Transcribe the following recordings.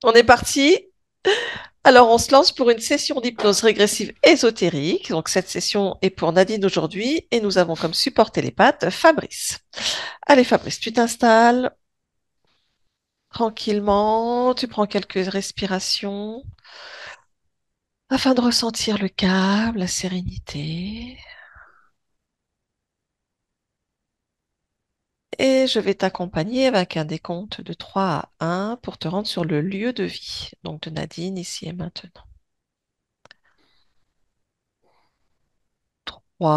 On est parti. Alors, on se lance pour une session d'hypnose régressive ésotérique. Donc, cette session est pour Nadine aujourd'hui et nous avons comme support télépathe Fabrice. Allez, Fabrice, tu t'installes tranquillement, tu prends quelques respirations afin de ressentir le calme, la sérénité. Et je vais t'accompagner avec un décompte de 3 à 1 pour te rendre sur le lieu de vie, donc de Nadine ici et maintenant. 3,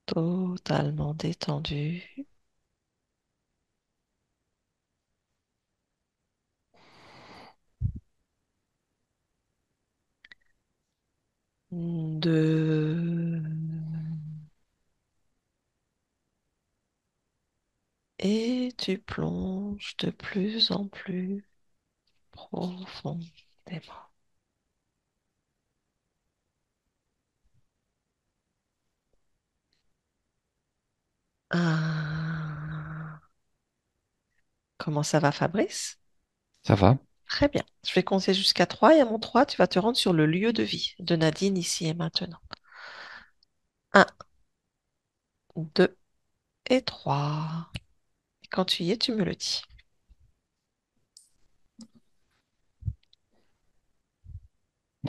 totalement détendu. 2, et tu plonges de plus en plus profondément. 1. Comment ça va, Fabrice? Ça va? Très bien. Je vais compter jusqu'à 3 et à mon 3, tu vas te rendre sur le lieu de vie de Nadine ici et maintenant. 1, 2 et 3. Et quand tu y es, tu me le dis.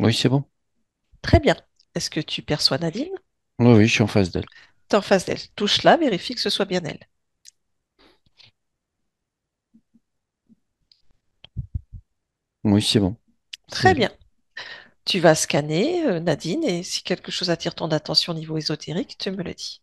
Oui, c'est bon. Très bien. Est-ce que tu perçois Nadine? Oui, oui, je suis en face d'elle. T'es en face d'elle. Touche-la, vérifie que ce soit bien elle. Oui, c'est bon. C'est Très elle. bien. Tu vas scanner Nadine et si quelque chose attire ton attention au niveau ésotérique, tu me le dis.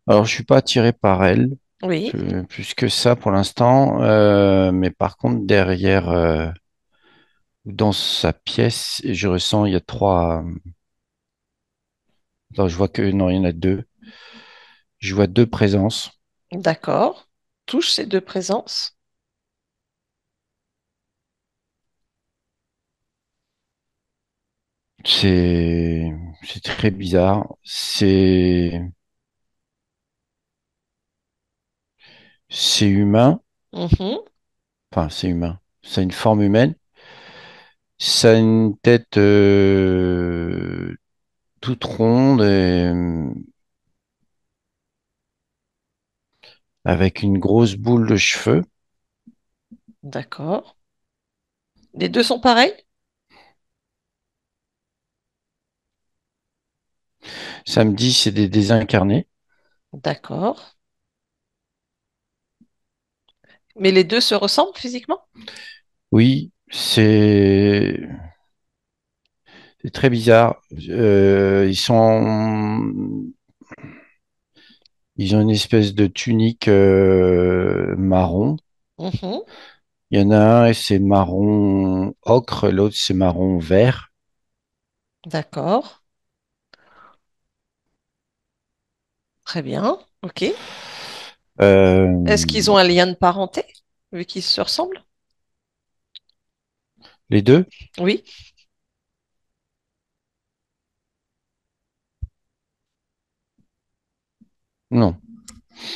Alors, je suis pas attiré par elle, Oui, plus que ça pour l'instant. Mais par contre, derrière, dans sa pièce, je ressens, il y a trois. Non, je vois que non, il y en a deux. Je vois deux présences. d'accord. Touche ces deux présences. C'est c'est très bizarre. C'est humain. Mhm, Enfin, c'est humain. C'est une forme humaine. Ça a une tête toute ronde et avec une grosse boule de cheveux. d'accord. Les deux sont pareils? Samedi, c'est des désincarnés. D'accord. Mais les deux se ressemblent physiquement? Oui, c'est très bizarre. Ils ont une espèce de tunique marron. Mhm, Il y en a un et c'est marron ocre, l'autre c'est marron vert. d'accord. Très bien. OK. Est-ce qu'ils ont Euh, un lien de parenté, vu qu'ils se ressemblent? les deux? Oui. Non.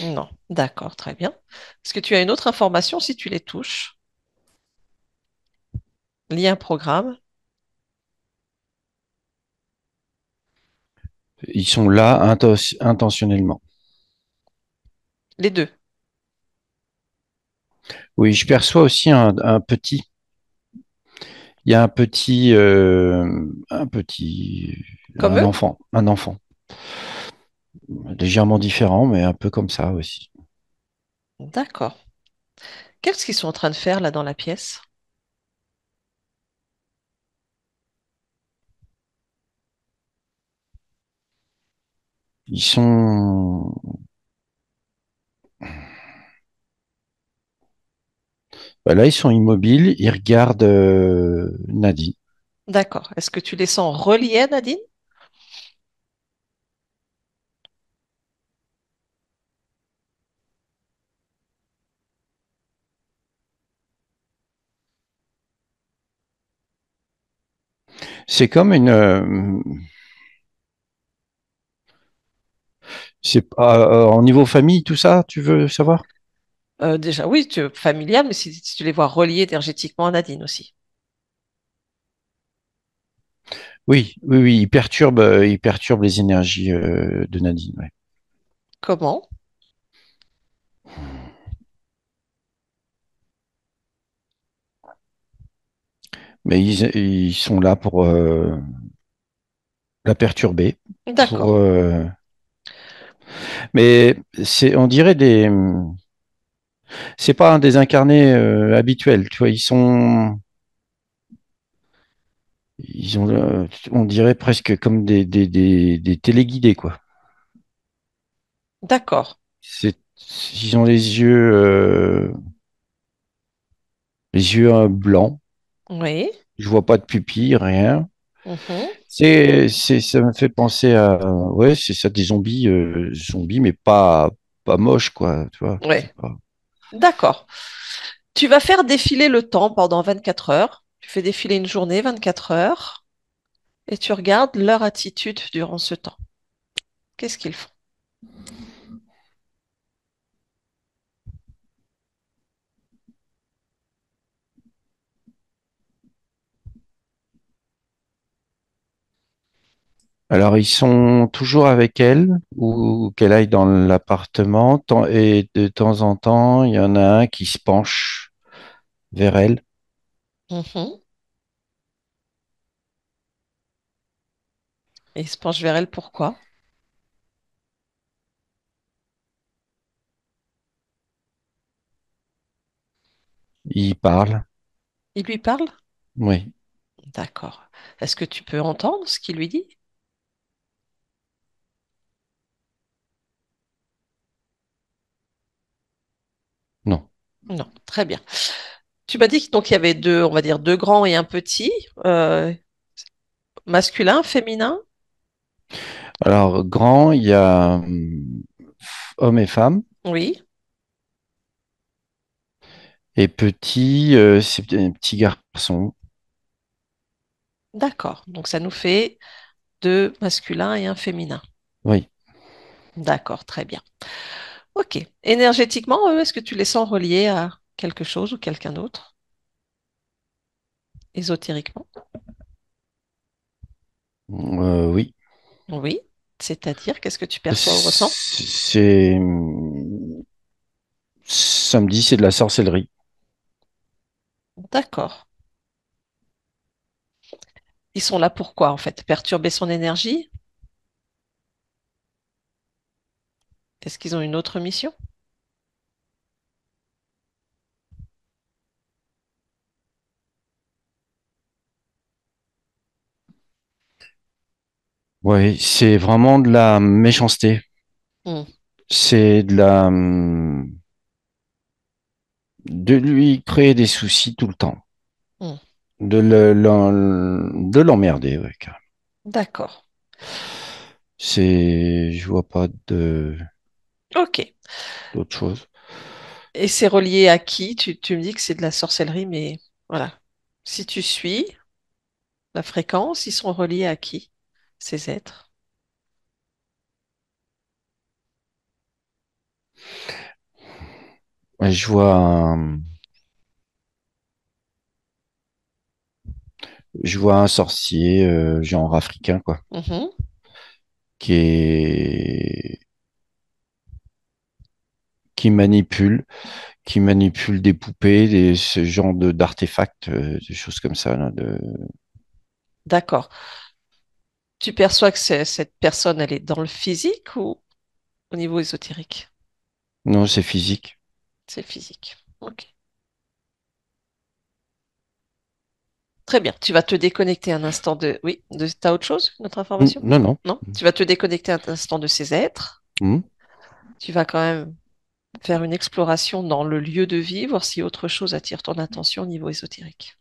Non. D'accord, très bien. Est-ce que tu as une autre information si tu les touches? Lien programme? Ils sont là intentionnellement. Les deux. Oui, je perçois aussi un petit. Il y a Comme eux? un enfant, légèrement différent, mais un peu comme ça aussi. D'accord. Qu'est-ce qu'ils sont en train de faire là dans la pièce? Ils sont, Bah là, ils sont immobiles, ils regardent Nadine. D'accord. Est-ce que tu les sens reliés à Nadine? C'est comme une, c'est pas en niveau famille, tout ça, tu veux savoir? Déjà, oui, familial, mais si tu les vois reliés énergétiquement à Nadine aussi. Oui, oui, oui, ils perturbent les énergies de Nadine. Ouais. Comment? Mais ils sont là pour la perturber, pour. D'accord. Mais on dirait c'est pas un désincarné habituel. Tu vois, ils ont, on dirait presque comme des téléguidés, quoi. D'accord. C'est, ils ont les yeux blancs. Oui. Je vois pas de pupilles, rien. Mhm. Ça me fait penser à, ouais, c'est ça, des zombies, mais pas moches, quoi. Tu vois, Ouais. c'est pas. D'accord. Tu vas faire défiler le temps pendant 24 heures. Tu fais défiler une journée, 24 heures, et tu regardes leur attitude durant ce temps. Qu'est-ce qu'ils font? Alors, ils sont toujours avec elle ou qu'elle aille dans l'appartement. Et de temps en temps, il y en a un qui se penche vers elle. Mhm. Et il se penche vers elle, pourquoi? Il parle. Il lui parle? Oui, D'accord. Est-ce que tu peux entendre ce qu'il lui dit? non. Non. Très bien. Tu m'as dit donc il y avait deux, on va dire deux grands et un petit, euh, masculin, féminin? Alors, grand, il y a homme et femme. Oui. Et petit, c'est un petit garçon. D'accord. Donc ça nous fait deux masculins et un féminin. Oui. D'accord, très bien. Ok. Énergétiquement, eux, est-ce que tu les sens reliés à quelque chose ou quelqu'un d'autre? Ésotériquement? Oui. Oui. C'est-à-dire, qu'est-ce que tu perçois ou ressens? C'est samedi, c'est de la sorcellerie. D'accord. Ils sont là pour quoi, en fait? Perturber son énergie? Est-ce qu'ils ont une autre mission? Oui, c'est vraiment de la méchanceté. Hmm, C'est de lui créer des soucis tout le temps. hmm. De l'emmerder, ouais, carrément. D'accord. Je vois pas Ok. d'autre chose. Et c'est relié à qui? Tu me dis que c'est de la sorcellerie, mais voilà. Si tu suis la fréquence, ils sont reliés à qui? Ces êtres? Ouais, je vois un sorcier, genre africain, quoi, Mhm. qui est, qui manipule, qui manipule des poupées, ce genre d'artefacts, des choses comme ça, là, D'accord. Tu perçois que cette personne, elle est dans le physique ou au niveau ésotérique? non, c'est physique. C'est physique. Ok. Très bien. Tu vas te déconnecter un instant de... Oui, t'as autre chose? Une autre information? Non, non. Non? Tu vas te déconnecter un instant de ces êtres. Hmm. Tu vas quand même Faire une exploration dans le lieu de vie, voir si autre chose attire ton attention au niveau ésotérique.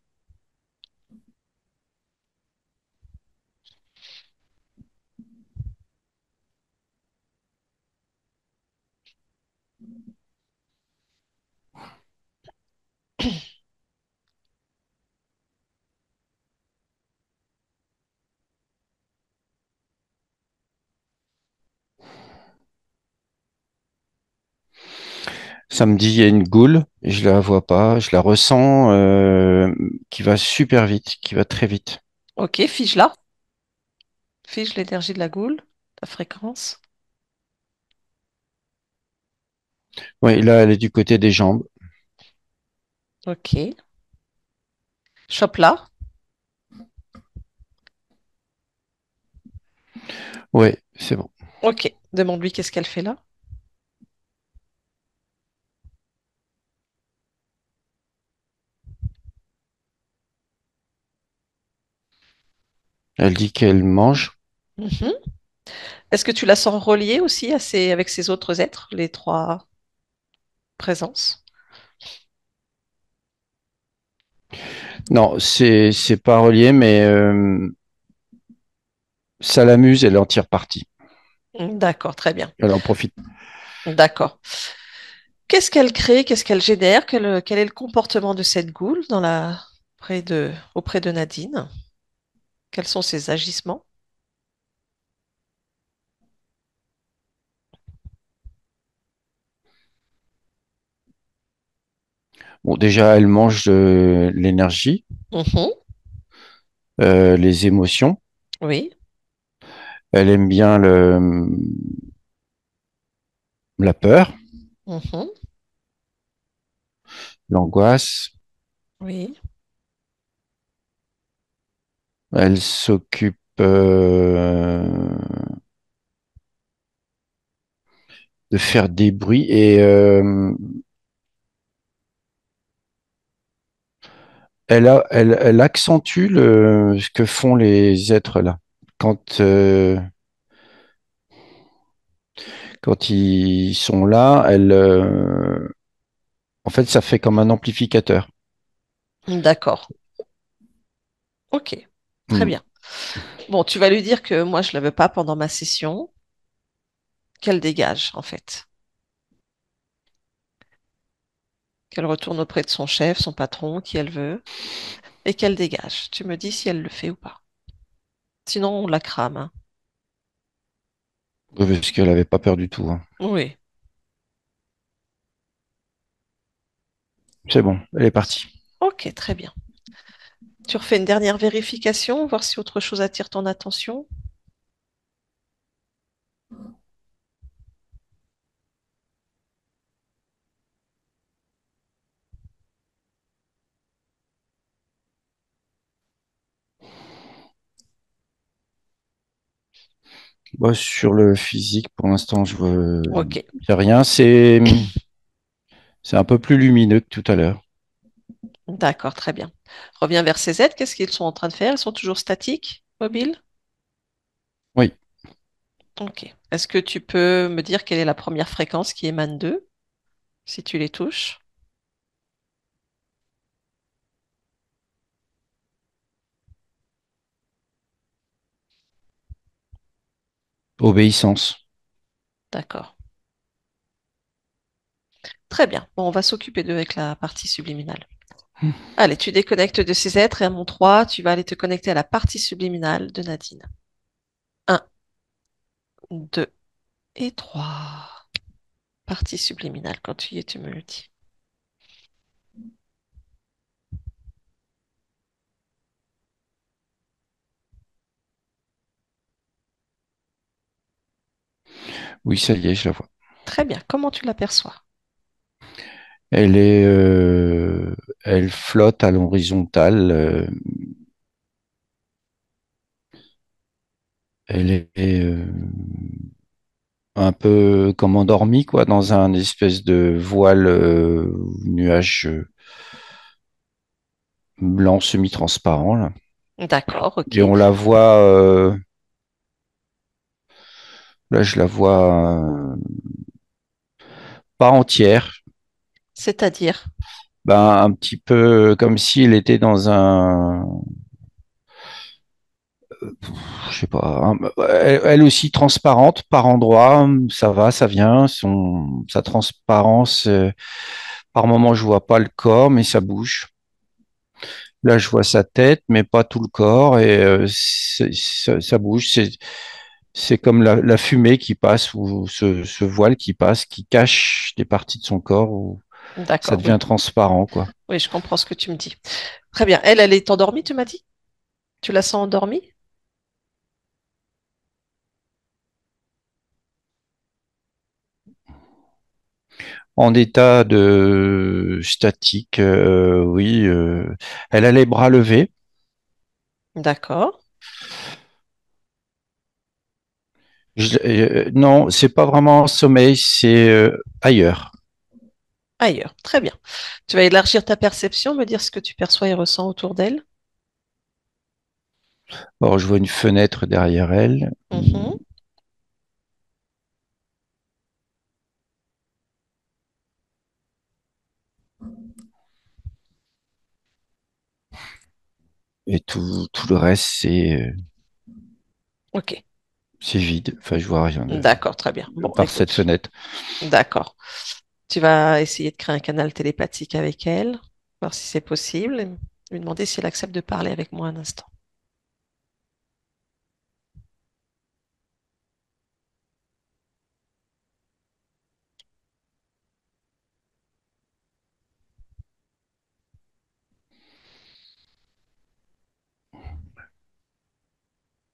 Samedi, il y a une goule, je la vois pas, je la ressens, qui va super vite, qui va très vite. Ok, fige-la. Fige l'énergie de la goule, la fréquence. Oui, là, elle est du côté des jambes. Ok. Chope-la. Oui, c'est bon. Ok. Demande-lui qu'est-ce qu'elle fait là. Elle dit qu'elle mange. Mhm. Est-ce que tu la sens reliée aussi avec ses autres êtres, les trois présences? Non, c'est pas relié, mais ça l'amuse, elle en tire parti. D'accord, très bien. Elle en profite. D'accord. Qu'est-ce qu'elle crée? Qu'est-ce qu'elle génère? Quel est le comportement de cette goule auprès de Nadine? Quels sont ses agissements? Bon, déjà, elle mange l'énergie, Mhm. les émotions. Oui. Elle aime bien la peur, Mhm. l'angoisse. Oui. Elle s'occupe de faire des bruits et elle accentue ce que font les êtres là. Quand, euh, quand ils sont là, en fait, ça fait comme un amplificateur. D'accord. Ok. Très Hmm. bien. Bon, tu vas lui dire que moi, je ne la veux pas pendant ma session, qu'elle dégage, en fait. Qu'elle retourne auprès de son chef, son patron, qui elle veut, et qu'elle dégage. Tu me dis si elle le fait ou pas. Sinon, on la crame, hein. Ouais, parce qu'elle avait pas peur du tout, hein. Oui. C'est bon, elle est partie. Ok, très bien. Tu refais une dernière vérification, voir si autre chose attire ton attention. Bah, sur le physique, pour l'instant, je vois, Ok. y a rien. C'est un peu plus lumineux que tout à l'heure. D'accord, très bien. Reviens vers ces aides. Qu'est-ce qu'ils sont en train de faire? Ils sont toujours statiques, mobiles? Oui, Ok. Est-ce que tu peux me dire quelle est la première fréquence qui émane d'eux, si tu les touches? obéissance. D'accord. Très bien. Bon, on va s'occuper d'eux avec la partie subliminale. Allez, tu déconnectes de ces êtres et à mon 3, tu vas aller te connecter à la partie subliminale de Nadine. Un, 2 et 3. Partie subliminale. Quand tu y es, tu me le dis. Oui, ça y est, je la vois. Très bien. Comment tu l'aperçois? Elle est, elle flotte à l'horizontale. Elle est un peu comme endormie, quoi, dans un espèce de voile, nuage blanc semi-transparent, là. D'accord, Et ok. on la voit, là, je la vois pas entière. C'est-à-dire, Ben, un petit peu comme s'il était dans un, je sais pas, elle aussi transparente par endroits, ça va, ça vient, sa transparence, par moment je vois pas le corps, mais ça bouge. Là, je vois sa tête, mais pas tout le corps, et ça bouge. C'est comme la fumée qui passe, ou ce voile qui passe, qui cache des parties de son corps, où ça d'accord, devient oui. transparent, quoi. Oui, je comprends ce que tu me dis. Très bien. Elle est endormie, tu m'as dit? Tu la sens endormie? En état de statique, oui, elle a les bras levés. D'accord. Non, c'est pas vraiment sommeil, c'est ailleurs. Ailleurs. Très bien. Tu vas élargir ta perception, me dire ce que tu perçois et ressens autour d'elle. Or, je vois une fenêtre derrière elle, Mhm. et tout le reste, Ok. c'est vide. Enfin, je vois rien D'accord, très bien. Bon, par cette écoute. fenêtre. D'accord. Tu vas essayer de créer un canal télépathique avec elle, voir si c'est possible, et lui demander si elle accepte de parler avec moi un instant.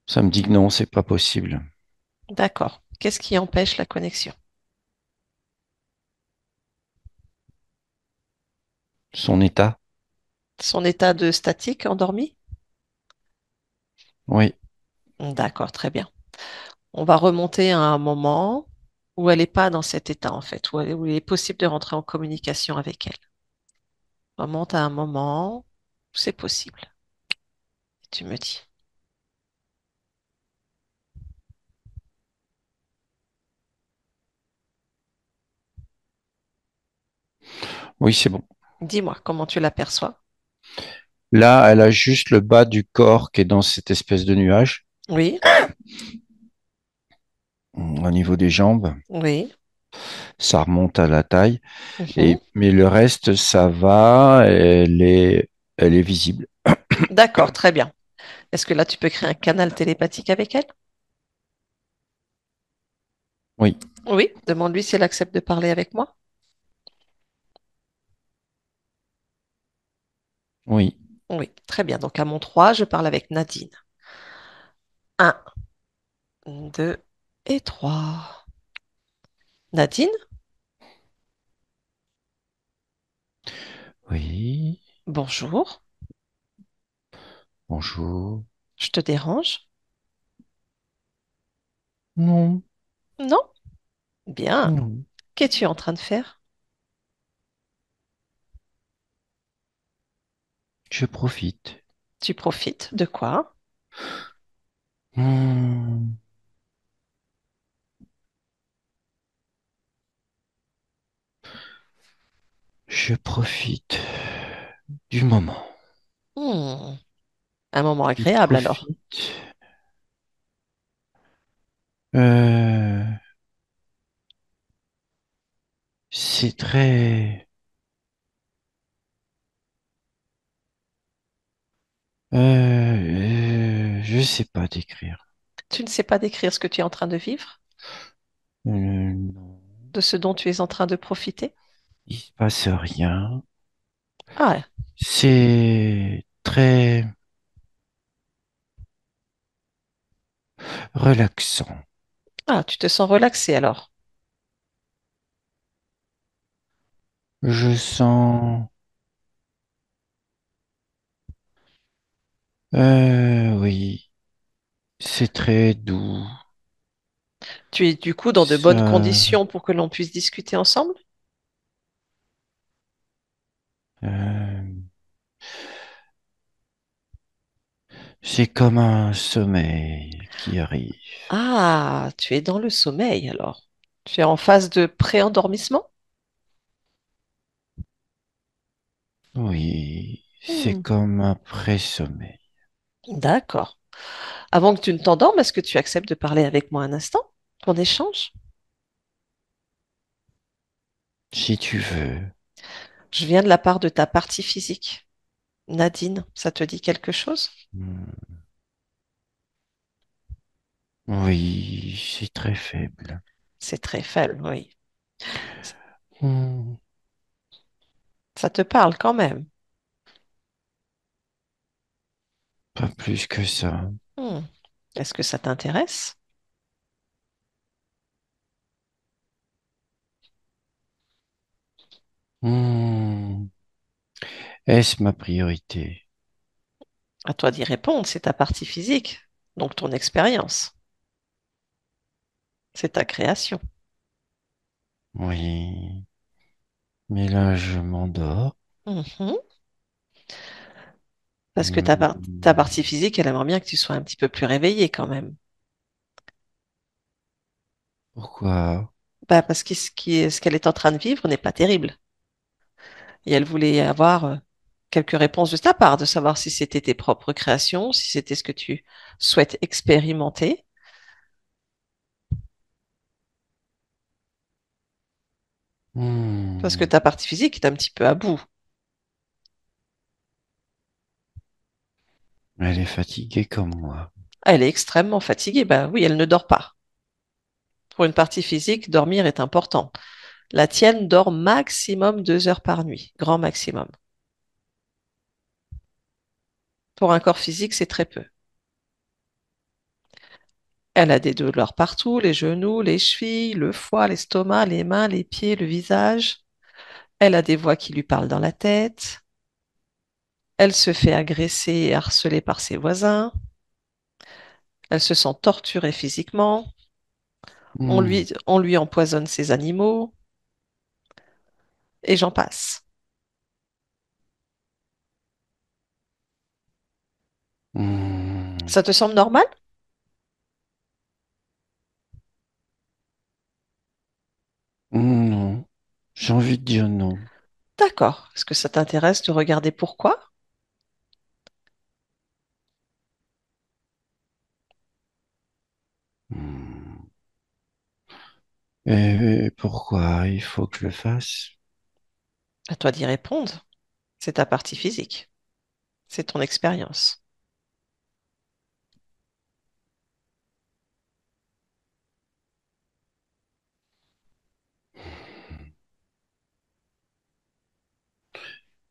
Ça me dit que non, c'est pas possible. D'accord. Qu'est-ce qui empêche la connexion? Son état, Son état de statique endormi? oui, D'accord, très bien. On va remonter à un moment où elle n'est pas dans cet état, en fait, où il est possible de rentrer en communication avec elle. On remonte à un moment où c'est possible. Tu me dis. oui, c'est bon. Dis-moi comment tu l'aperçois. Là, elle a juste le bas du corps qui est dans cette espèce de nuage, Oui, au niveau des jambes. oui. Ça remonte à la taille. Mhm. Mais le reste, ça va. Elle est visible. D'accord, très bien. Est-ce que là, tu peux créer un canal télépathique avec elle? Oui, Oui. Demande-lui si elle accepte de parler avec moi. oui, Oui, très bien. Donc, à mon 3, je parle avec Nadine. Un, 2 et 3. Nadine, oui. bonjour. Bonjour. Je te dérange? Non, Non? Bien. non. Qu'es-tu en train de faire? Je profite. Tu profites de quoi? Hmm, je profite du moment. Hmm, un moment Je agréable alors. profite. Euh, c'est très. Je sais pas décrire. Tu ne sais pas décrire ce que tu es en train de vivre, Non, de ce dont tu es en train de profiter? il se passe rien. Ah, C'est très relaxant. ah, tu te sens relaxé alors. Je sens. Oui, c'est très doux. Tu es du coup dans de bonnes Ça, conditions pour que l'on puisse discuter ensemble? euh, c'est comme un sommeil qui arrive. Ah, tu es dans le sommeil alors. Tu es en phase de pré-endormissement? Oui, c'est Hmm, comme un pré-sommeil. d'accord. Avant que tu ne t'endormes, est-ce que tu acceptes de parler avec moi un instant? Qu'on échange? Si tu veux. Je viens de la part de ta partie physique. Nadine, ça te dit quelque chose? Hmm. Oui, c'est très faible. C'est très faible, oui. Hmm. Ça te parle quand même. Pas plus que ça. Hmm. Est-ce que ça t'intéresse? Hmm. Est-ce ma priorité? À toi d'y répondre, c'est ta partie physique, donc ton expérience, c'est ta création. Oui, mais là je m'endors. Mhm. Parce que ta Hmm. partie physique, elle aimerait bien que tu sois un petit peu plus réveillé quand même. Pourquoi? Bah, parce que ce qu'elle est en train de vivre n'est pas terrible. Et elle voulait avoir quelques réponses de ta part, de savoir si c'était tes propres créations, si c'était ce que tu souhaites expérimenter. Parce que Hmm. ta partie physique est un petit peu à bout. Elle est fatiguée comme moi. Elle est extrêmement fatiguée. Bah oui, elle ne dort pas. Pour une partie physique, dormir est important. La tienne dort maximum 2 heures par nuit, grand maximum. Pour un corps physique, c'est très peu. Elle a des douleurs partout, les genoux, les chevilles, le foie, l'estomac, les mains, les pieds, le visage. Elle a des voix qui lui parlent dans la tête. Elle se fait agresser et harceler par ses voisins. Elle se sent torturée physiquement. Hmm. On lui empoisonne ses animaux. Et j'en passe. Hmm. Ça te semble normal? Non, j'ai envie de dire non. D'accord. Est-ce que ça t'intéresse de regarder pourquoi? Hmm. Et pourquoi il faut que je le fasse? À toi d'y répondre. C'est ta partie physique. C'est ton expérience.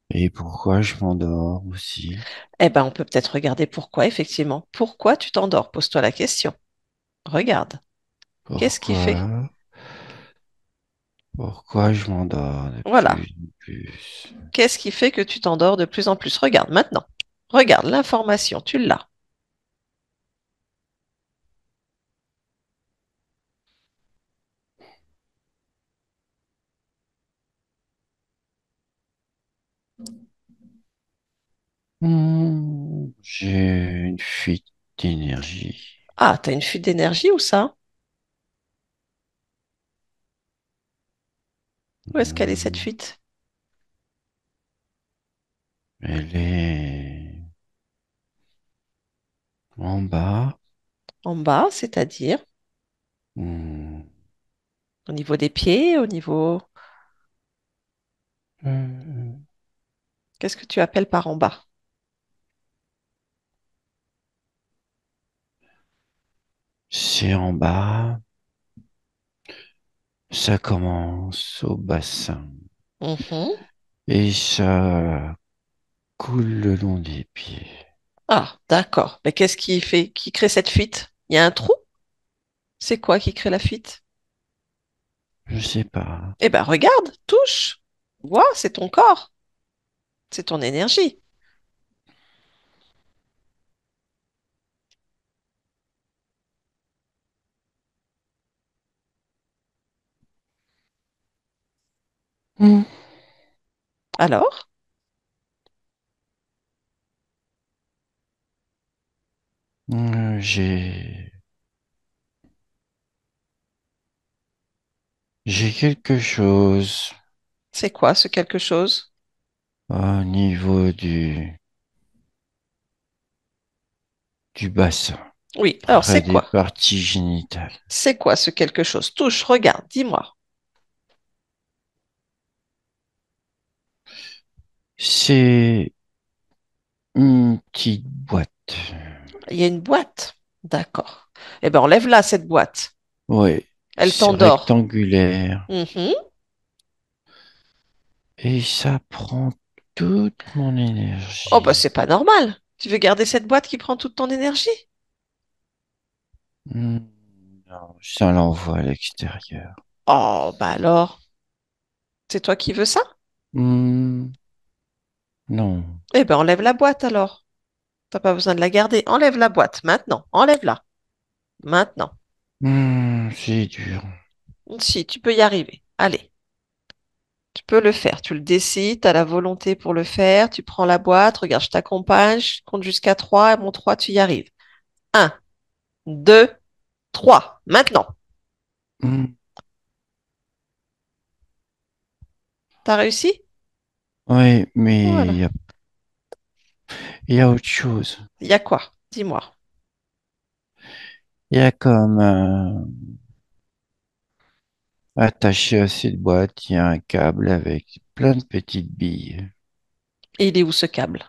Et pourquoi je m'endors aussi? Eh ben, on peut peut-être regarder pourquoi, effectivement. Pourquoi tu t'endors? Pose-toi la question. Regarde. Qu'est-ce qui fait? Pourquoi? Pourquoi je m'endors de Voilà. plus en plus? Qu'est-ce qui fait que tu t'endors de plus en plus? Regarde maintenant. Regarde l'information. Tu l'as. J'ai une fuite d'énergie. Ah, t'as une fuite d'énergie ou ça? Où est-ce qu'elle est cette Hmm. fuite? Elle est en bas. En bas, c'est-à-dire Hmm. au niveau des pieds, au niveau... Euh, Qu'est-ce que tu appelles par en bas? C'est en bas. Ça commence au bassin Mhm. et ça coule le long des pieds. Ah, d'accord. Mais qu'est-ce qui fait, qui crée cette fuite? Il y a un trou? C'est quoi qui crée la fuite? Je sais pas. Eh ben, regarde, touche. Vois, c'est ton corps, c'est ton énergie. Hmm. Alors, Euh, j'ai j'ai quelque chose. c'est quoi ce quelque chose? au niveau du bassin, Oui, alors près c'est des quoi? parties génitales. C'est quoi ce quelque chose? Touche, regarde, dis-moi. C'est une petite boîte. Il y a une boîte. D'accord. Eh bien, enlève-la, cette boîte. Ouais, Elle c'est t'endort. rectangulaire. Mhm. Et ça prend toute mon Oh, bah, c'est énergie. pas normal. Tu veux garder cette boîte qui prend toute ton énergie? Hmm, non, ça l'envoie à l'extérieur. Oh, bah alors, c'est toi qui veux ça? Hmm, non. Eh ben, enlève la boîte alors. T'as pas besoin de la garder. Enlève la boîte, maintenant. Enlève-la. Maintenant. C'est dur. Si, tu peux y arriver. Allez, tu peux le faire. Tu le décides, tu as la volonté pour le faire. Tu prends la boîte, regarde, je t'accompagne, je compte jusqu'à 3. Et mon 3, tu y arrives. Un, 2, 3. Maintenant. Hmm, T'as réussi? ouais, mais Voilà. il y a autre chose. Il y a quoi? Dis-moi. Il y a comme attaché à cette boîte, il y a un câble avec plein de petites billes. Et il est où ce câble?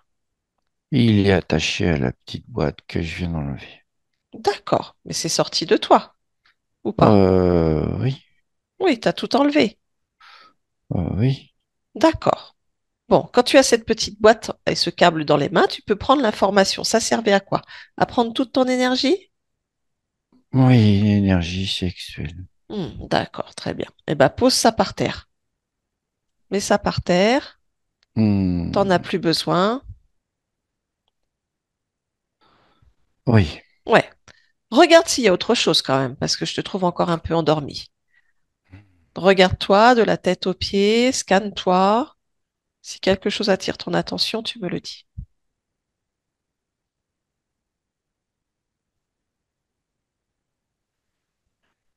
Il est attaché à la petite boîte que je viens d'enlever. D'accord. Mais c'est sorti de toi, ou pas? Oui, Oui, t'as tout enlevé. oui. D'accord. Bon, quand tu as cette petite boîte et ce câble dans les mains, tu peux prendre l'information. Ça servait à quoi? À prendre toute ton énergie? Oui, l'énergie sexuelle. D'accord, très bien. Eh ben, pose ça par terre. Mets ça par terre. T'en as Hmm, plus besoin. oui, Ouais. Regarde s'il y a autre chose quand même, parce que je te trouve encore un peu endormi. Regarde-toi de la tête aux pieds, scanne-toi. Si quelque chose attire ton attention, tu me le dis.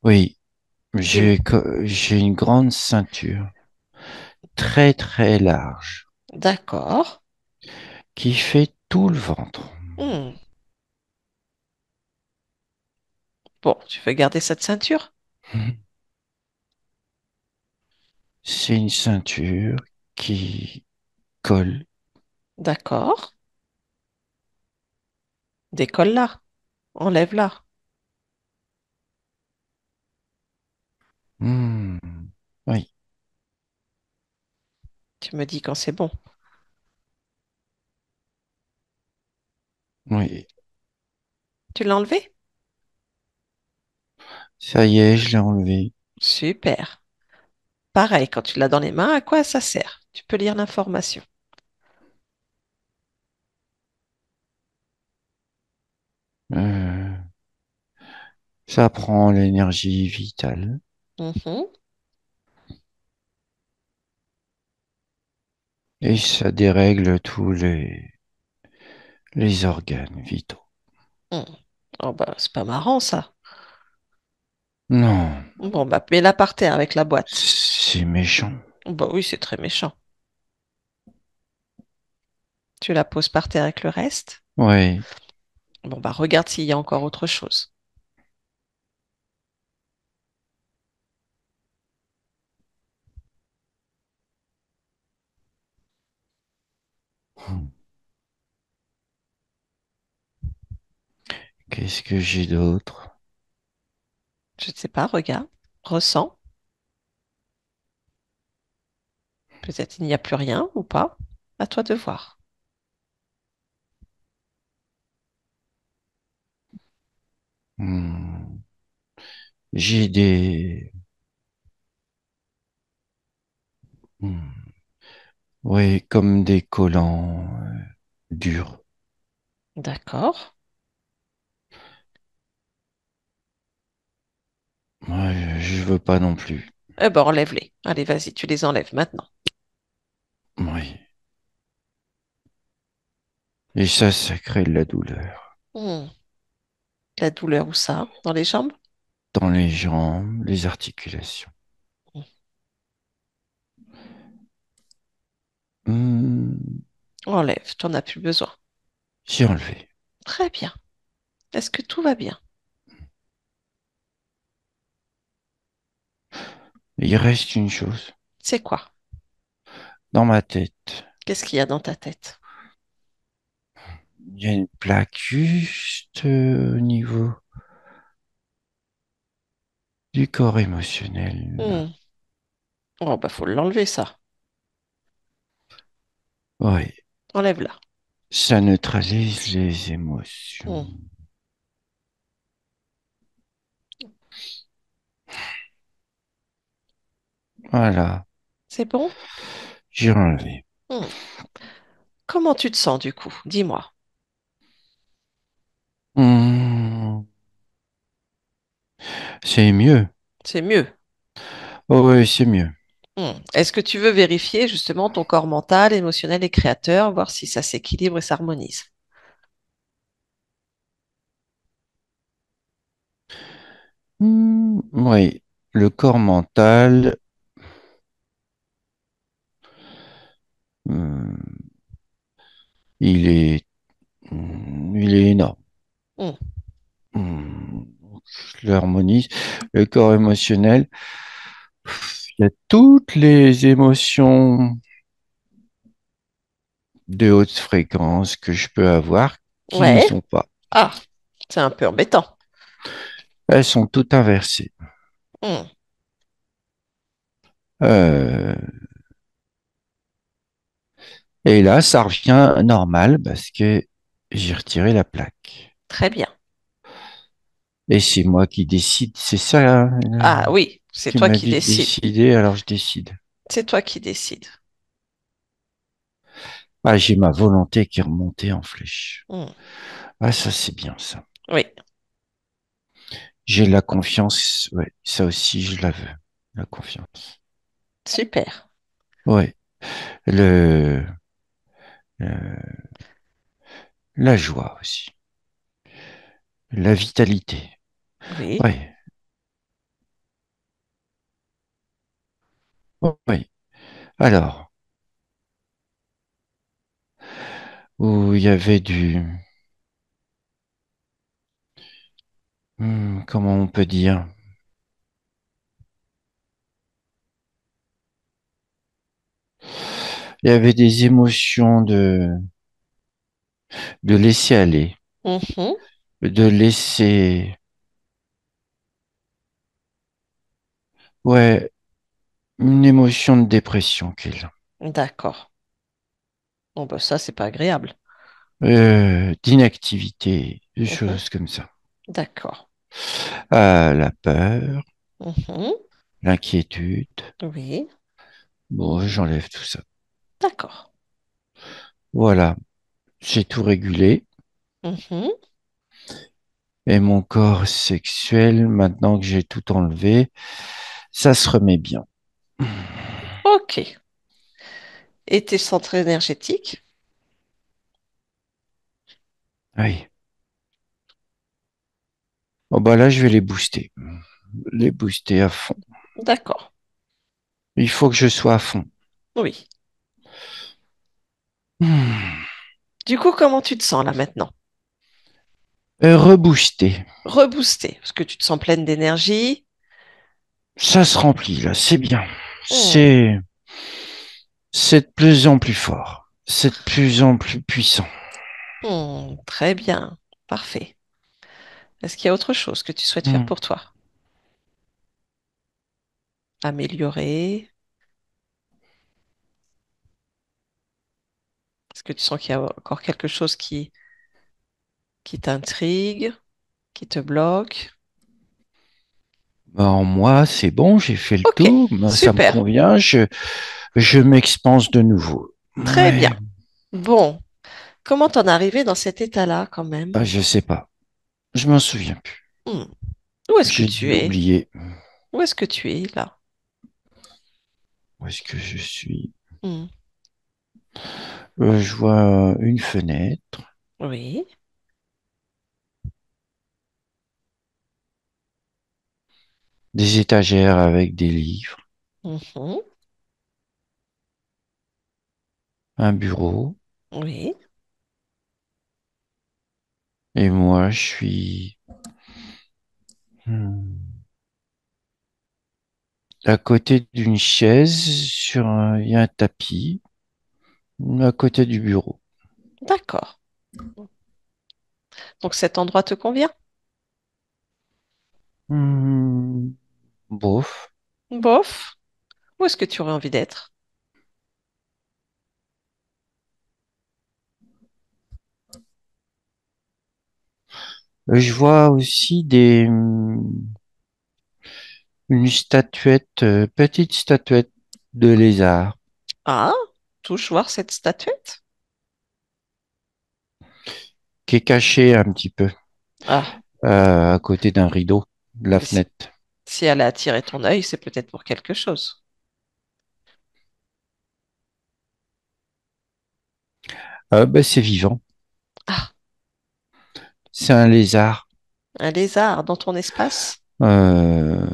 oui. Dis-moi. J'ai une grande ceinture, très très large, D'accord. qui fait tout le ventre. Hmm. Bon, tu veux garder cette ceinture? C'est une ceinture qui colle. D'accord. Décolle-la. Enlève-la. Hmm, oui, Tu me dis quand c'est bon. oui. Tu l'as enlevé? Ça y est, je l'ai enlevé. Super. Pareil, quand tu l'as dans les mains, à quoi ça sert? Tu peux lire l'information. Euh, Ça prend l'énergie vitale Mhm. et ça dérègle tous les organes vitaux. Hmm. Oh bah, c'est pas marrant ça. Non, Bon bah, mets-la par terre avec la boîte. c'est méchant. Bah oui, c'est très méchant. Tu la poses par terre avec le reste. Oui, Bon bah, regarde s'il y a encore autre chose. qu'est-ce que j'ai d'autre? Je ne sais pas, regarde, ressens. Peut-être il n'y a plus rien ou pas. À toi de voir. Hmm, J'ai des... hmm, Oui, comme des collants durs. D'accord. Ouais, je veux pas non plus. Eh ben, enlève-les. Allez, vas-y, tu les enlèves maintenant. Oui. Et ça crée de la douleur. Hmm. La douleur où ça? Dans les jambes? Dans les jambes, les articulations. Hmm. Hmm, Enlève, tu n'en as plus besoin. j'ai enlevé. Très bien. Est-ce que tout va bien? Il reste une chose C'est quoi? dans ma tête. Qu'est-ce qu'il y a dans ta tête? Il y a une plaque juste au niveau du corps émotionnel, là. Hmm. Oh, bah, faut l'enlever, ça. Oui, Enlève-la. ça neutralise les émotions. Hmm. Voilà, C'est bon? j'ai enlevé. Hmm. Comment tu te sens, du coup? Dis-moi. Hmm, c'est mieux. C'est mieux. Oh, oui, c'est mieux. Est-ce que tu veux vérifier justement ton corps mental, émotionnel et créateur, voir si ça s'équilibre et s'harmonise? Oui, le corps mental, hmm, il est énorme. Hmm. Hmm, je l'harmonise. Le corps émotionnel, il y a toutes les émotions de haute fréquence que je peux avoir qui n'y Ouais. sont pas. Ah, c'est un peu embêtant. Elles sont toutes inversées. Hmm. Euh, et là, ça revient normal parce que j'ai retiré la plaque. Très bien. Et c'est moi qui décide. C'est ça, hein, Ah oui, c'est tu toi m'as qui dit de décides. décider, alors je décide. C'est toi qui décides. Ah, j'ai ma volonté qui est remontée en flèche. Hmm. Ah, ça, c'est bien, ça. Oui, J'ai la confiance. Ouais, ça aussi, je la veux. La confiance. super. Ouais. Le, le- la joie aussi. La vitalité. Oui. Ouais. Ouais. Alors, où il y avait comment on peut dire? Il y avait des émotions de laisser aller, Mhm. de laisser, ouais, une émotion de dépression qui est là. D'accord. Bon, bah ça, c'est pas agréable. D'inactivité, des Mhm. choses comme ça. D'accord. La peur, Mhm. l'inquiétude. Oui. Bon, j'enlève tout ça. D'accord. Voilà, j'ai tout régulé. Mhm. Et mon corps sexuel, maintenant que j'ai tout enlevé, ça se remet bien. Ok. Et tes centres énergétiques? Oui. Bon, bah là, je vais les booster. Les booster à fond. D'accord. Il faut que je sois à fond. Oui. Hmm. Du coup, comment tu te sens là maintenant? Rebooster. Rebooster, parce que tu te sens pleine d'énergie. Ça se remplit, là. C'est bien. Hmm. C'est de plus en plus fort. C'est de plus en plus puissant. Très bien. Parfait. Est-ce qu'il y a autre chose que tu souhaites faire Hmm. pour toi? Améliorer? Est-ce que tu sens qu'il y a encore quelque chose qui t'intrigue, qui te bloque? Bah, en moi, c'est bon, j'ai fait le Ok, tour. Moi, ça me super. convient. Je m'expanse de nouveau. Très bien. Ouais. Bon, comment t'en es arrivé dans cet état-là quand même? Ah, je sais pas. Je m'en souviens plus. Hmm. Où est-ce que J'ai tu dû es? oublier. Où est-ce que tu es là? Où est-ce que je suis? Hmm. Je vois une fenêtre, Oui. des étagères avec des livres, Mhm. un bureau, Oui. et moi, je suis hmm, à côté d'une chaise, il y a un tapis, à côté du bureau. D'accord. Donc cet endroit te convient? Hmm, bof. Bof. Où est-ce que tu aurais envie d'être? Je vois aussi une statuette, petite statuette de lézard Ah, touche voir cette statuette? qui est cachée un petit peu Ah, à côté d'un rideau de la mais si, fenêtre. si elle a attiré ton œil, c'est peut-être pour quelque chose. Ben, c'est vivant. Ah, C'est un lézard. un lézard dans ton espace? Euh,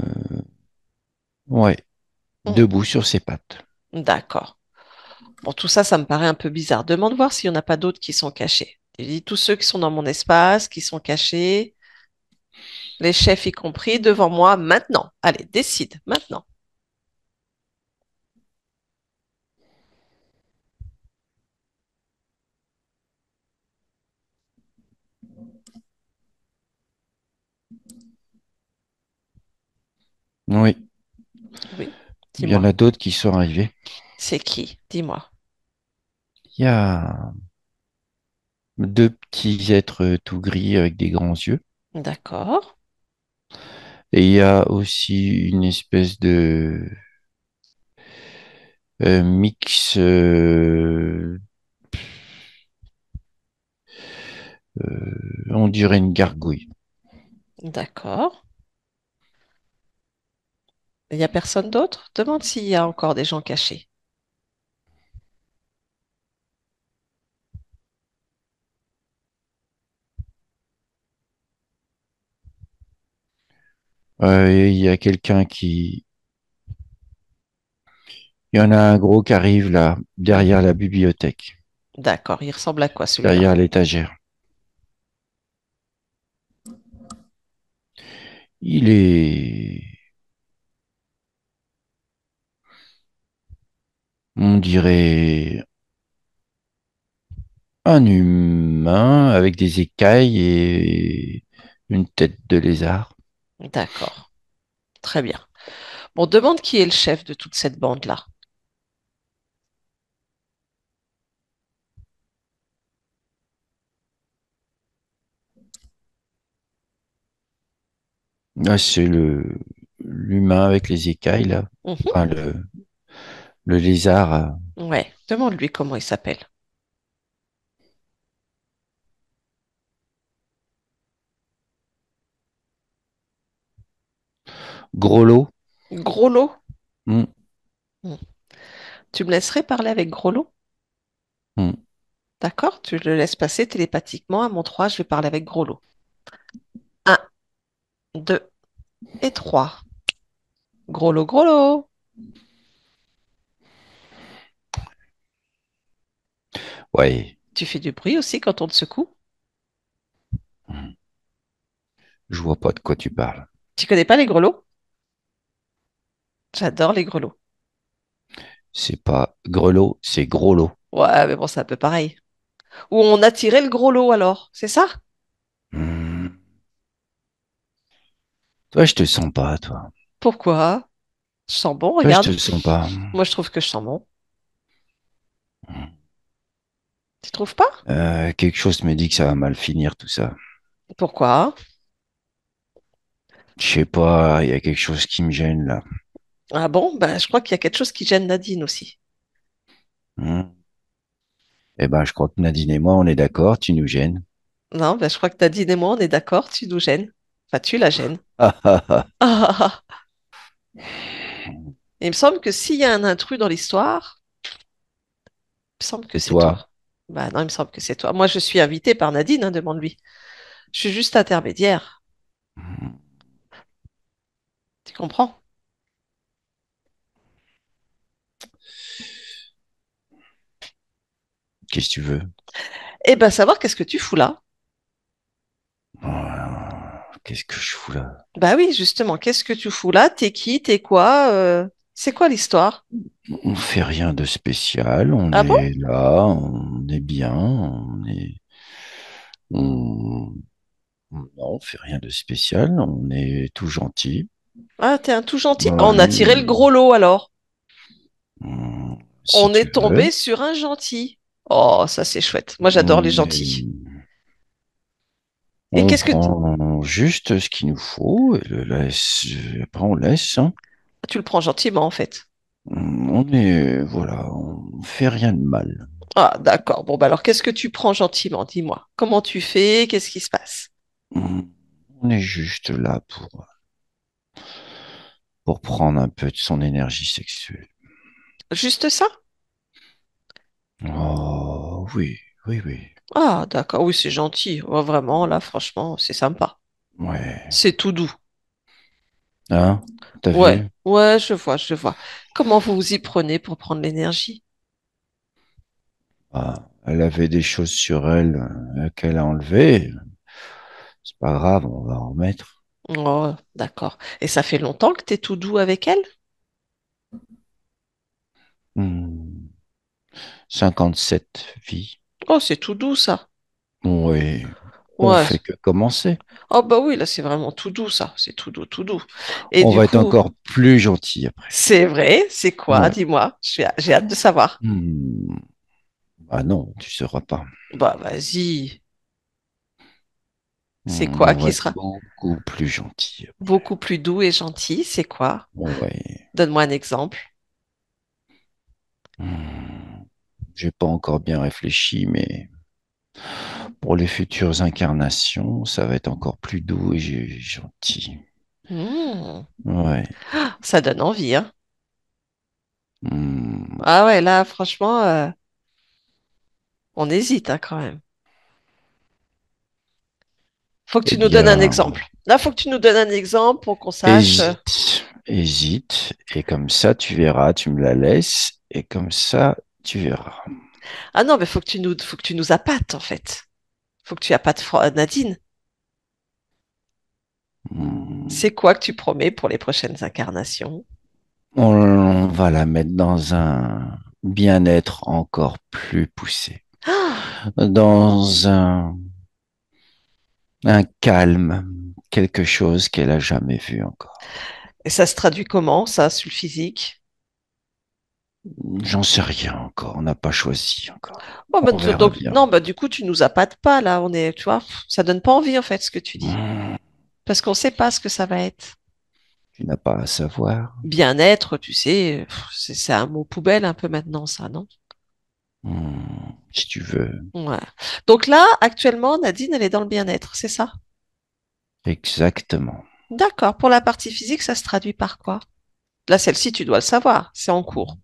ouais, Hmm, debout sur ses pattes. d'accord. Bon, tout ça, ça me paraît un peu bizarre. Demande voir s'il n'y en a pas d'autres qui sont cachés. Il dit tous ceux qui sont dans mon espace, qui sont cachés, les chefs y compris, devant moi, maintenant. Allez, décide, maintenant. Oui, Oui, il y en dis-moi. a d'autres qui sont arrivés. C'est qui? Dis-moi. Il y a deux petits êtres tout gris avec des grands yeux. D'accord, Et il y a aussi une espèce de mix, on dirait une gargouille. d'accord. Il n'y a personne d'autre? Demande s'il y a encore des gens cachés. Et il y a quelqu'un qui... Il y en a un gros qui arrive là, derrière Mhm. la bibliothèque, D'accord, il ressemble à quoi celui-là? derrière l'étagère. Il est, on dirait, un humain avec des écailles et une tête de lézard. D'accord, très bien. Bon, demande qui est le chef de toute cette bande-là. Ah, c'est l'humain avec les écailles là. Mhm. Enfin, le lézard, Ouais, demande-lui comment il s'appelle. gros lot. Gros lot? Hmm, Hmm. Tu me laisserais parler avec Gros lot? hmm. D'accord? Tu le laisses passer télépathiquement à mon 3, je vais parler avec Gros lot. Un, 2 et 3. Gros lot, gros lot. Ouais, Tu fais du bruit aussi quand on te secoue? hmm. Je vois pas de quoi tu parles. Tu connais pas les grelots? J'adore les grelots. C'est pas grelot, c'est gros lot. Ouais, mais bon, c'est un peu pareil. Ou on a tiré le gros lot alors, c'est ça? Hmm. Toi, je te sens pas, toi. Pourquoi? Je sens bon, Toi, je regarde. te sens pas. Moi, je trouve que je sens bon. Hmm. Tu trouves pas? Quelque chose me dit que ça va mal finir tout ça. Pourquoi? Je sais pas, il y a quelque chose qui me gêne là. Ah bon? Ben, je crois qu'il y a quelque chose qui gêne Nadine aussi. Hmm. Eh ben, je crois que Nadine et moi, on est d'accord, tu nous gênes. Non, ben, je crois que Nadine et moi, on est d'accord, tu nous gênes. Enfin, tu la gênes. Ah, ah, ah. Ah, ah, ah. Il me semble que s'il y a un intrus dans l'histoire, il me semble que C'est c'est toi. toi. Bah non, il me semble que c'est toi. Moi, je suis invitée par Nadine, hein, demande-lui. Je suis juste intermédiaire. Hmm. Tu comprends? Qu'est-ce que tu veux? Eh ben, savoir qu'est-ce que tu fous là? Qu'est-ce que je fous là? Bah oui, justement, qu'est-ce que tu fous là? T'es qui? T'es quoi? C'est quoi l'histoire? On fait rien de spécial, on Ah bon? est là, on est bien, on, non, on fait rien de spécial, on est tout gentil. Ah, t'es un tout gentil. Ah, on a tiré le Ouais, gros lot alors. si On tu est veux, tombé sur un gentil. Oh, ça c'est chouette. Moi j'adore les on est, gentils. Et on qu'est-ce que prend juste ce qu'il nous faut et le laisse, après on laisse, hein. tu le prends gentiment en fait? On est, voilà, on fait rien de mal. Ah, d'accord. Bon, bah alors qu'est-ce que tu prends gentiment? Dis-moi. Comment tu fais? Qu'est-ce qui se passe? On est juste là pour prendre un peu de son énergie sexuelle. Juste ça? Oh, oui, oui, oui. Ah, d'accord. Oui, c'est gentil. Oh, vraiment, là, franchement, c'est sympa. Ouais. C'est tout doux. Hein? T'as Ouais, vu? ouais, je vois, je vois. Comment vous vous y prenez pour prendre l'énergie? Ah, elle avait des choses sur elle qu'elle a enlevées. C'est pas grave, on va en remettre. Oh, d'accord. Et ça fait longtemps que t'es tout doux avec elle? Hmm, 57 vies. Oh, c'est tout doux, ça. Oui, on Ouais. fait que commencer. Oh, bah oui, là, c'est vraiment tout doux, ça. C'est tout doux, tout doux. Et On du va être coup, encore plus gentil après. c'est vrai, c'est quoi? Ouais. Dis-moi. J'ai hâte de savoir. Hmm, ah non, tu sauras pas. Bah, vas-y. C'est quoi On qui va être sera beaucoup plus gentil après. beaucoup plus doux et gentil? C'est quoi? Ouais. Donne-moi un exemple. Hmm, j'ai pas encore bien réfléchi, mais pour les futures incarnations, ça va être encore plus doux et gentil. Hmm. Ouais. Ça donne envie, hein? Hmm, Ah ouais, là, franchement, on hésite, hein, quand même. Faut que eh tu nous donnes un bien, exemple. Là, faut que tu nous donnes un exemple pour qu'on sache. hésite, hésite, et comme ça, tu verras, tu me la laisses, et comme ça, tu verras. Ah non, mais faut que tu nous appâtes, en fait. Faut que tu appâtes Nadine. Hmm, C'est quoi que tu promets pour les prochaines incarnations? on va la mettre dans un bien-être encore plus poussé, Ah, dans un calme, quelque chose qu'elle a jamais vu encore. et ça se traduit comment, ça, sur le physique? J'en sais rien encore, on n'a pas choisi encore. Bon, bah, On verra donc, bien. non, bah, du coup, tu nous appâtes pas, là. On est, tu vois, ça donne pas envie, en fait, ce que tu dis. Hmm, Parce qu'on sait pas ce que ça va être. tu n'as pas à savoir. Bien-être, tu sais, c'est un mot poubelle un peu maintenant, ça, non? Si tu veux. Ouais. Donc là, actuellement, Nadine, elle est dans le bien-être, c'est ça? Exactement. D'accord. Pour la partie physique, ça se traduit par quoi? Là, celle-ci, tu dois le savoir, c'est en cours.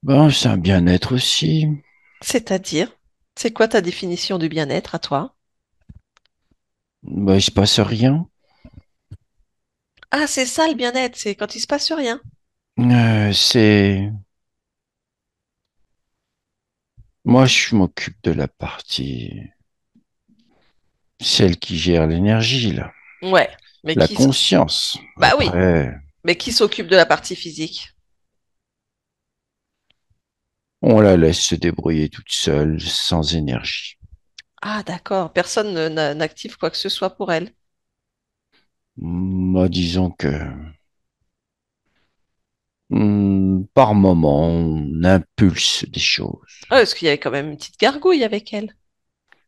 Bon, c'est un bien-être aussi. C'est-à-dire, c'est quoi ta définition du bien-être à toi? Bah, il se passe rien. Ah, c'est ça le bien-être, c'est quand il se passe rien. C'est moi, je m'occupe de la partie, celle qui gère l'énergie, là, Ouais, mais la conscience. bah oui, Après, mais qui s'occupe de la partie physique? on la laisse se débrouiller toute seule, sans énergie. Ah, d'accord. Personne n'active quoi que ce soit pour elle. Moi, disons que par moment, on impulse des choses. Ah, parce qu'il y avait quand même une petite gargouille avec elle.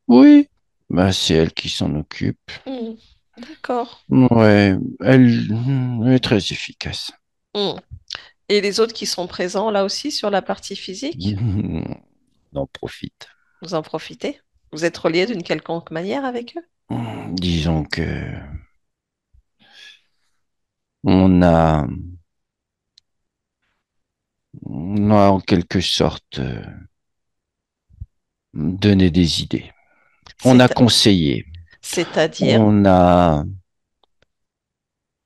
Oui, bah, c'est elle qui s'en occupe. Hmm, d'accord. Ouais, elle est très efficace. Hmm. Et les autres qui sont présents là aussi sur la partie physique, On en profite. vous en profitez? Vous êtes reliés d'une quelconque manière avec eux? Disons que on a, on a en quelque sorte donné des idées. On a C'est, conseillé. c'est-à-dire, On a,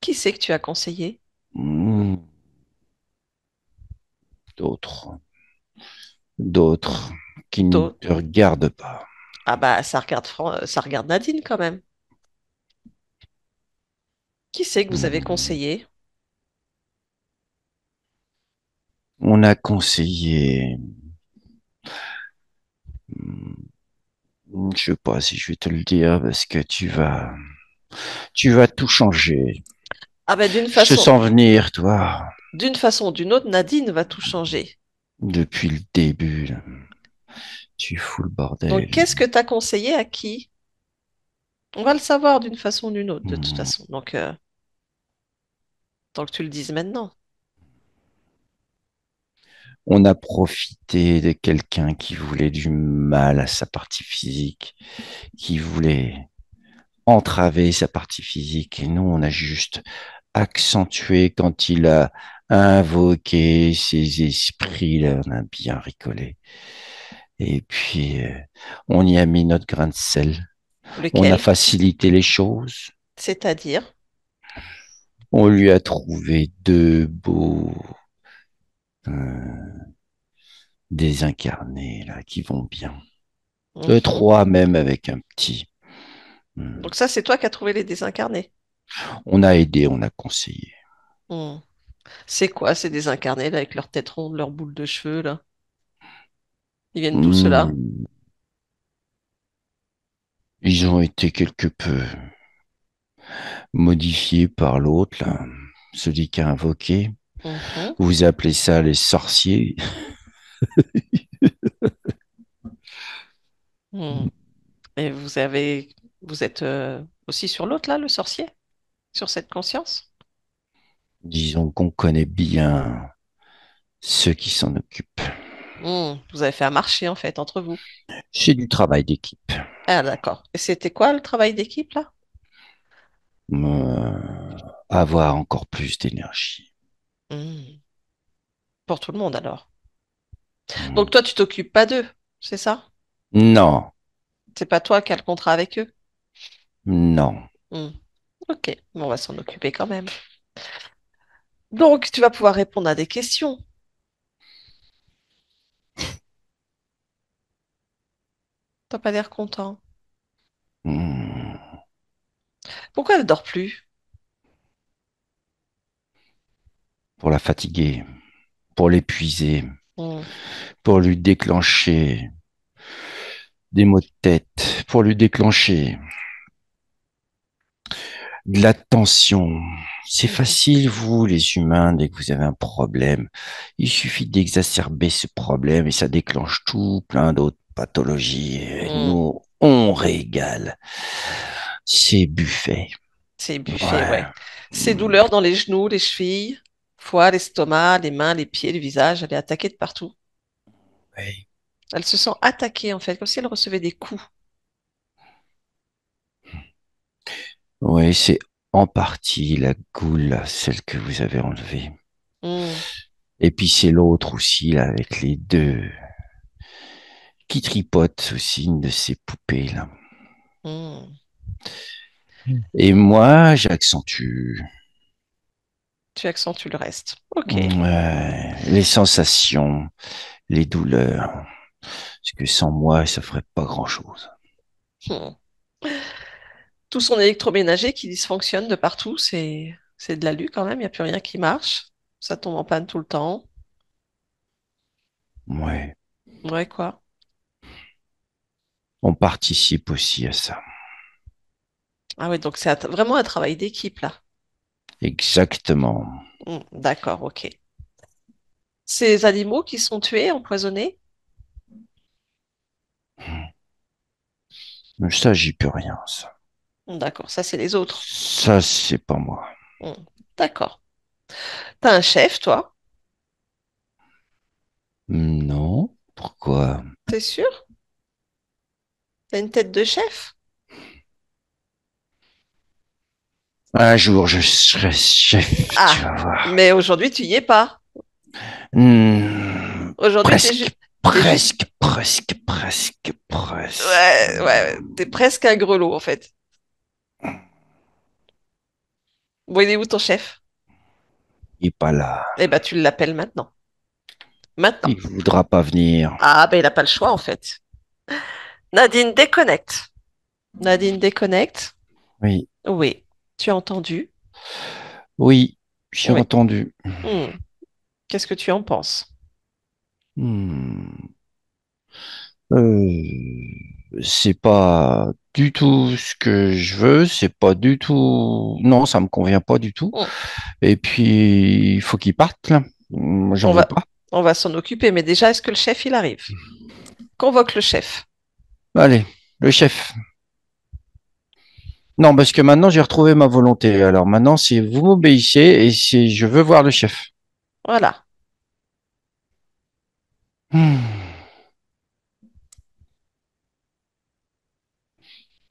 qui c'est que tu as conseillé? mm, d'autres, d'autres qui ne D'autres. te regardent pas. Ah bah, ça regarde Nadine quand même. Qui c'est que vous avez Hmm. conseillé? On a conseillé, je sais pas si je vais te le dire parce que tu vas tout changer. Ah bah, Je te sens venir, toi, d'une façon ou d'une autre, Nadine va tout changer. depuis le début. Là. Tu fous le Donc, bordel. qu'est-ce que tu as conseillé à qui? On va le savoir d'une façon ou d'une autre, de toute Hmm. façon. Donc, tant que tu le dises maintenant. On a profité de quelqu'un qui voulait du mal à sa partie physique, qui voulait entraver sa partie physique. Et nous, on a juste accentué quand il a invoqué ces esprits-là. On a bien rigolé. Et puis, on y a mis notre grain de sel. On a Lequel? facilité les choses. C'est-à-dire? On lui a trouvé deux beaux désincarnés là qui vont bien. Mhm. Trois même avec un petit. Hmm. Donc ça, c'est toi qui as trouvé les désincarnés. On a aidé, on a conseillé. Hmm. C'est quoi ces désincarnés là avec leur tête ronde, leurs boules de cheveux là? Ils viennent d'où ceux-là? Hmm. Ils ont été quelque peu modifiés par l'autre, là, celui qui a invoqué. Mhm. Vous appelez ça les sorciers. Hmm. Et vous êtes aussi sur l'autre là, le sorcier, sur cette conscience? Disons qu'on connaît bien ceux qui s'en occupent. Vous avez fait un marché en fait entre vous. C'est du travail d'équipe. Ah d'accord. Et c'était quoi le travail d'équipe là? Avoir encore plus d'énergie. Hmm. Pour tout le monde alors. Hmm. Donc toi, tu t'occupes pas d'eux, c'est ça? Non, C'est pas toi qui as le contrat avec eux? non. Hmm. Ok, bon, on va s'en occuper quand même. Donc, tu vas pouvoir répondre à des questions. T'as pas l'air content. Hmm. Pourquoi elle dort plus? Pour la fatiguer, pour l'épuiser, Hmm. pour lui déclencher des maux de tête, pour lui déclencher de la tension. C'est Mhm. facile, vous, les humains, dès que vous avez un problème. Il suffit d'exacerber ce problème et ça déclenche tout plein d'autres pathologies. Et Hmm. nous, on régale. C'est buffet. C'est buffet, Ouais. ouais. Ces douleurs dans les genoux, les chevilles, foie, l'estomac, les mains, les pieds, le visage, elle est attaquée de partout. Ouais. Elle se sent attaquée en fait, comme si elle recevait des coups. Oui, c'est en partie la goule, là, celle que vous avez enlevée. Hmm. Et puis c'est l'autre aussi, là, avec les deux qui tripotent aussi une de ces poupées, là. Hmm. Et moi, j'accentue Tu accentues le reste. Ok. les sensations, les douleurs. Parce que sans moi, ça ferait pas grand-chose. Hmm. Tout son électroménager qui dysfonctionne de partout, c'est de l'alu quand même, il n'y a plus rien qui marche. Ça tombe en panne tout le temps. Ouais. Ouais, quoi. On participe aussi à ça. Ah oui, donc c'est vraiment un travail d'équipe là. Exactement. D'accord, ok. Ces animaux qui sont tués, empoisonnés? Mais ça, j'y peux rien, ça. D'accord, ça c'est les autres. Ça, c'est pas moi. Hmm. D'accord. T'as un chef, toi? Non. Pourquoi? T'es sûr? T'as une tête de chef? Un jour, je serai chef, tu Ah, vas voir. mais aujourd'hui tu y es pas. Aujourd'hui Presque, t'es juste, presque, presque, presque, presque. ouais, ouais, t'es presque un grelot en fait. Bon, il est où ton chef? Il est pas là. Eh ben tu l'appelles maintenant. Maintenant. Il voudra pas venir. Ah, ben il n'a pas le choix en fait. Nadine déconnecte. Nadine déconnecte. Oui, Oui. Tu as entendu? oui, j'ai Oui. entendu. Hmm. Qu'est-ce que tu en penses? Hmm. Euh, c'est pas du tout ce que je veux, c'est pas du tout. Non, ça me convient pas du tout. Hmm. Et puis, il faut qu'il parte, là. J'en On veux va, pas. on va s'en occuper, mais déjà, est-ce que le chef, il arrive? Convoque le chef. Allez, le chef. Non, parce que maintenant, j'ai retrouvé ma volonté. Alors maintenant, c'est vous m'obéissez et c'est je veux voir le chef. Voilà. Hmm.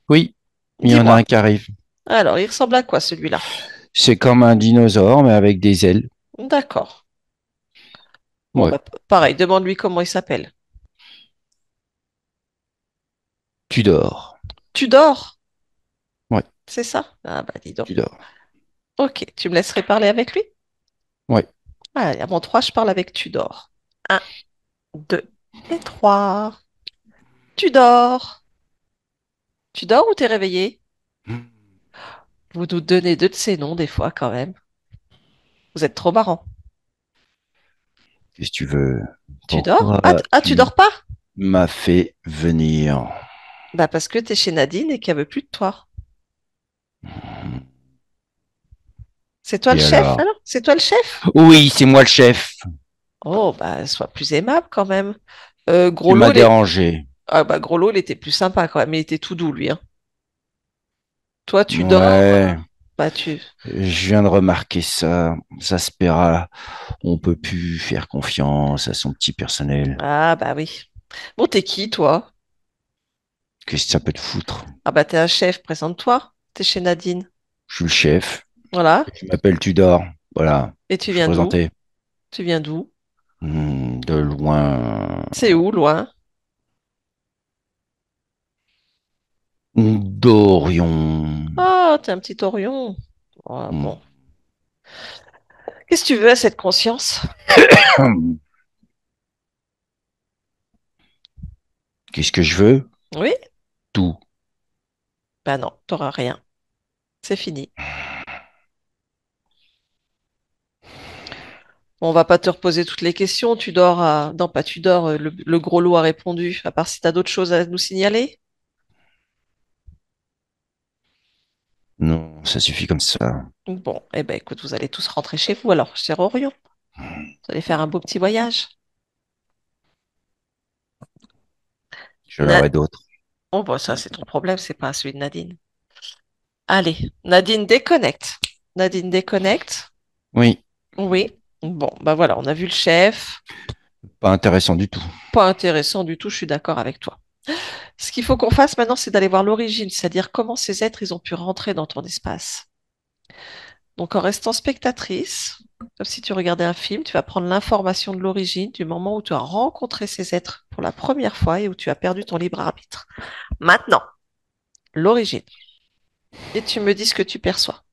Oui, il y en a Dis-moi. un qui arrive. Alors, il ressemble à quoi celui-là? C'est comme un dinosaure, mais avec des ailes. D'accord. Bon, Ouais, bah, pareil, demande-lui comment il s'appelle. tu dors. Tu dors, Ouais, c'est ça? Ah, bah, dis donc. tu dors. Ok, tu me laisserais parler avec lui? Ouais. Allez, à mon 3, je parle avec Tudor. Un, 2 et 3. Tu dors. Tu dors ou t'es réveillé? Vous nous donnez deux de ces noms des fois quand même. Vous êtes trop marrant. Qu'est-ce que tu veux? Tu dors? Pourquoi Ah, tu tu dors pas? m'as fait venir? Bah parce que t'es chez Nadine et qu'elle veut plus de toi. C'est toi le Et chef alors? alors? C'est toi le chef? Oui, c'est moi le chef. Oh bah sois plus aimable quand même. Tu Groslo, m'as dérangé. ah, bah, Groslo, il était plus sympa quand même. Il était tout doux lui, hein. Toi tu dors, Ouais, bah tu. je viens de remarquer ça. Ça se paiera. On peut plus faire confiance à son petit personnel. Ah bah oui. Bon, t'es qui toi? Qu'est-ce que ça peut te foutre? Ah bah t'es un chef, présente-toi. T'es chez Nadine. Je suis le chef. Voilà. Je m'appelle Tudor. Voilà. Et tu Je suis viens d'où? présenté. Tu viens d'où? De loin. C'est où, loin? Dorion. Oh, t'es un petit Orion. Ah, bon. Qu'est-ce que tu veux à cette conscience? Qu'est-ce que je veux? Oui? Tout. Bah non, t'auras rien. C'est fini. On va pas te reposer toutes les questions. Tu dors à... Non, pas tu dors. Le gros lot a répondu. À part si t'as d'autres choses à nous signaler. Non, ça suffit comme ça. Bon, eh ben écoute, vous allez tous rentrer chez vous alors, cher Orion. Vous allez faire un beau petit voyage. J'en Na- aurai d'autres. Oh, bah ça, c'est ton problème, c'est pas celui de Nadine. Allez, Nadine déconnecte. Nadine déconnecte. Oui, Oui. Bon, bah voilà, on a vu le chef. pas intéressant du tout. Pas intéressant du tout, je suis d'accord avec toi. Ce qu'il faut qu'on fasse maintenant, c'est d'aller voir l'origine, c'est-à-dire comment ces êtres, ils ont pu rentrer dans ton espace. Donc en restant spectatrice, comme si tu regardais un film, tu vas prendre l'information de l'origine, du moment où tu as rencontré ces êtres pour la première fois et où tu as perdu ton libre arbitre. Maintenant, l'origine. Et tu me dis ce que tu perçois.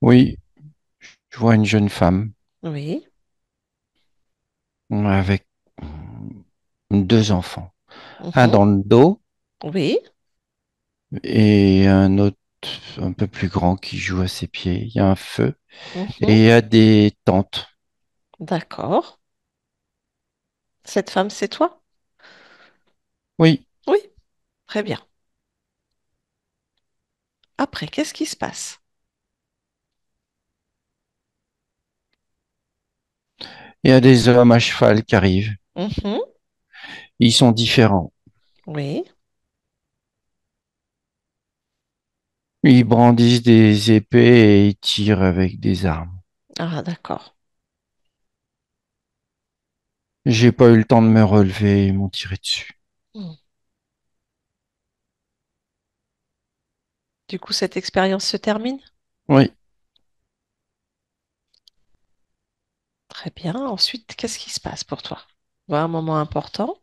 Oui, je vois une jeune femme Oui. avec deux enfants. Un Mhm. dans le dos Oui. et un autre un peu plus grand qui joue à ses pieds. Il y a un feu et Mhm. il y a des tentes. D'accord. Cette femme, c'est toi? Oui, Oui. Très bien. Après, qu'est-ce qui se passe? il y a des hommes à cheval qui arrivent. Mhm. Ils sont différents. Oui. Ils brandissent des épées et ils tirent avec des armes. Ah, d'accord. J'ai pas eu le temps de me relever, ils m'ont tiré dessus. Hmm. Du coup, cette expérience se termine? Oui, Très bien. Ensuite, qu'est-ce qui se passe pour toi? Voilà un moment important.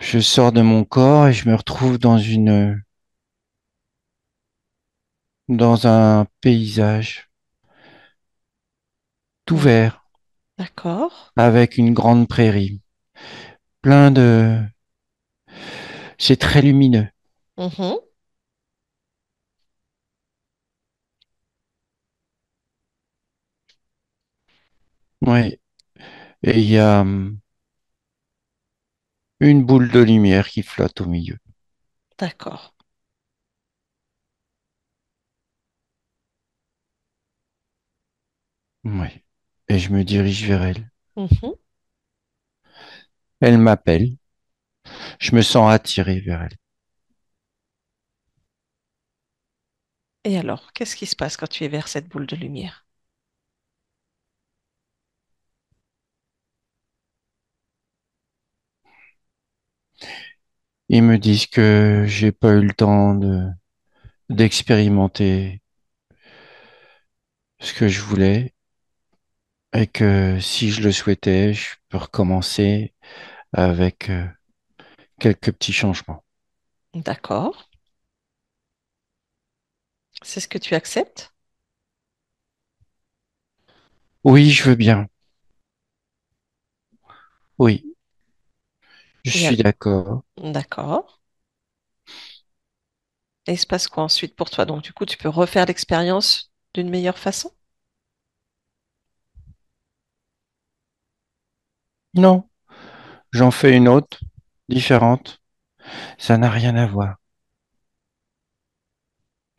Je sors de mon corps et je me retrouve dans un paysage tout Mhm. vert D'accord. avec une grande prairie, plein de, c'est très lumineux. Mhm. Ouais. Et il y a une boule de lumière qui flotte au milieu. D'accord. Ouais. Et je me dirige vers elle. Mhm. Elle m'appelle. Je me sens attiré vers elle. Et alors, qu'est-ce qui se passe quand tu es vers cette boule de lumière? Ils me disent que j'ai pas eu le temps d'expérimenter ce que je voulais et que si je le souhaitais, je peux recommencer avec quelques petits changements. D'accord. C'est ce que tu acceptes? Oui, je veux bien. Oui, je Et suis d'accord. d'accord. Et il se passe quoi ensuite pour toi? Donc, du coup, tu peux refaire l'expérience d'une meilleure façon? Non, j'en fais une autre, différente. Ça n'a rien à voir.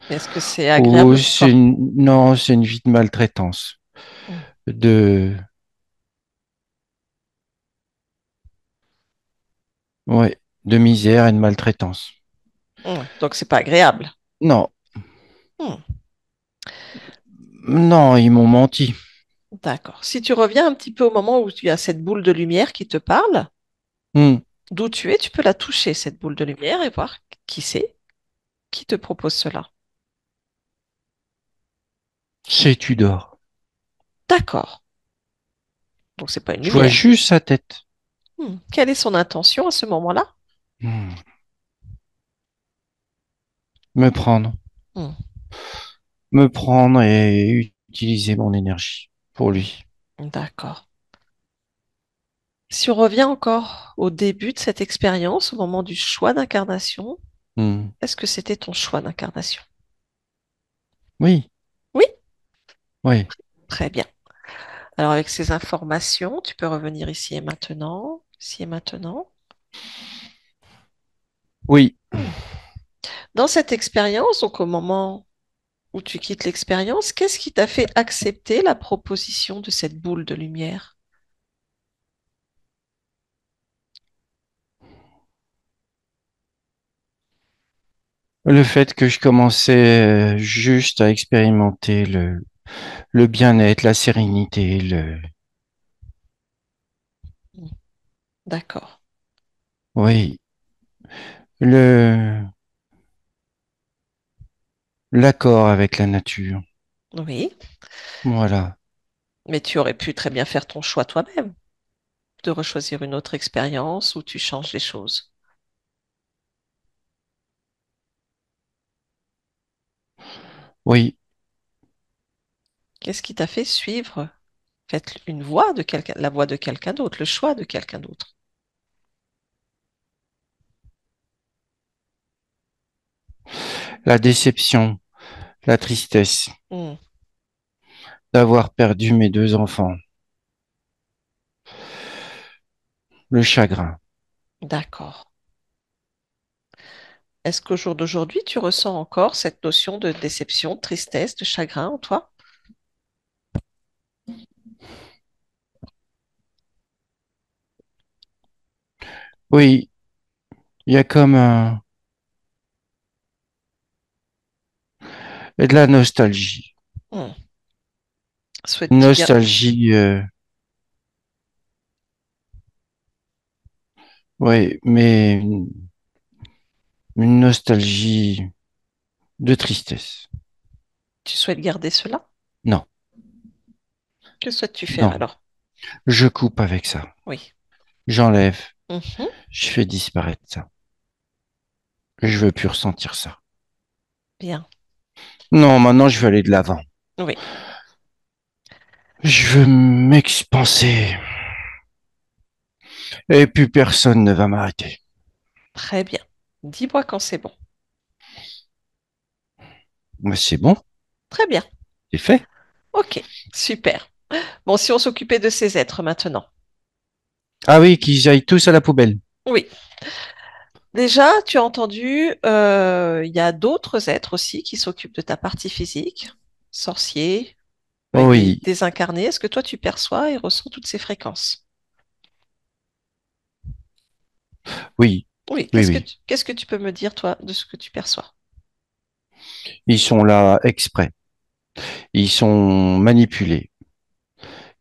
Est-ce que c'est Ou agréable pour toi? non, c'est une vie de maltraitance, Mm. de, ouais, de misère et de maltraitance. Ouais. Donc, c'est pas agréable. Non, Mm. non, ils m'ont menti. D'accord. Si tu reviens un petit peu au moment où tu as cette boule de lumière qui te parle, Hmm, d'où tu es, tu peux la toucher, cette boule de lumière, et voir qui c'est qui te propose cela. c'est Tudor. D'accord. Donc, c'est pas une Je vois lumière. juste sa tête. Quelle est son intention à ce moment-là? Hmm, me prendre. Hmm. Me prendre et utiliser mon énergie pour lui. D'accord. Si on revient encore au début de cette expérience, au moment du choix d'incarnation, Hmm. est-ce que c'était ton choix d'incarnation? Oui, Oui, oui, très bien. Alors avec ces informations, tu peux revenir ici et maintenant, ici et maintenant. oui. Hmm. Dans cette expérience, donc au moment où tu quittes l'expérience, qu'est-ce qui t'a fait accepter la proposition de cette boule de lumière? Le fait que je commençais juste à expérimenter le bien-être, la sérénité, Hmm. D'accord. oui, le, l'accord avec la nature. Oui, Voilà. mais tu aurais pu très bien faire ton choix toi-même, de rechoisir une autre expérience où tu changes les choses. Oui, Qu'est-ce qui t'a fait suivre faites une voix de quelqu'un, la voix de quelqu'un d'autre, le choix de quelqu'un d'autre. la déception, la tristesse Hmm. d'avoir perdu mes deux enfants, le chagrin. D'accord. Est-ce qu'au jour d'aujourd'hui, tu ressens encore cette notion de déception, de tristesse, de chagrin en toi? Oui, il y a comme de la nostalgie. Hmm. Souhaites-tu gar- Nostalgie, oui, mais une nostalgie de tristesse. Tu souhaites garder cela? Non, Que souhaites-tu faire non, alors? je coupe avec ça. Oui. J'enlève. Mhm. Je fais disparaître ça. Je veux plus ressentir ça. Bien. Non, maintenant je veux aller de l'avant. Oui, Je veux m'expanser. Et plus personne ne va m'arrêter. très bien. Dis-moi quand c'est bon. Mais c'est bon, Très bien. c'est fait. Ok, super. Bon, si on s'occupait de ces êtres maintenant. Ah oui, qu'ils aillent tous à la poubelle. Oui. Déjà, tu as entendu, il y a d'autres êtres aussi qui s'occupent de ta partie physique, sorciers, avec Oui, des incarnés. Est-ce que toi, tu perçois et ressens toutes ces fréquences? oui, Oui, oui, oui. qu'est-ce que tu peux me dire, toi, de ce que tu perçois? Ils sont là exprès. Ils sont manipulés.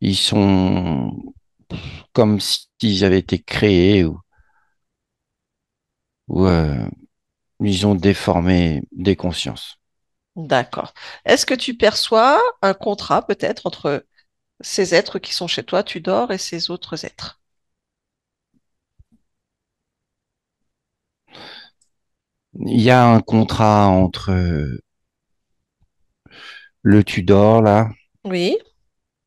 Ils sont comme s'ils avaient été créés ou ils ont déformé des consciences. D'accord. Est-ce que tu perçois un contrat peut-être entre ces êtres qui sont chez toi, tu dors, et ces autres êtres? Il y a un contrat entre le Tudor, là, Oui.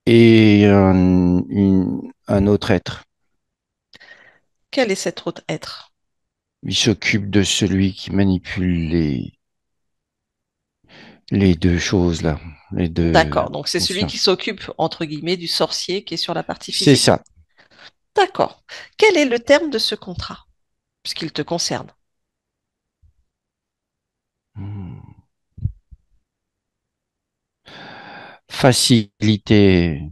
et un autre être. Quel est cet autre être? Il s'occupe de celui qui manipule les deux choses, là, les deux D'accord. Donc c'est celui qui consciences. s'occupe, entre guillemets, du sorcier qui est sur la partie C'est physique. ça. D'accord. Quel est le terme de ce contrat, puisqu'il te concerne? Facilité.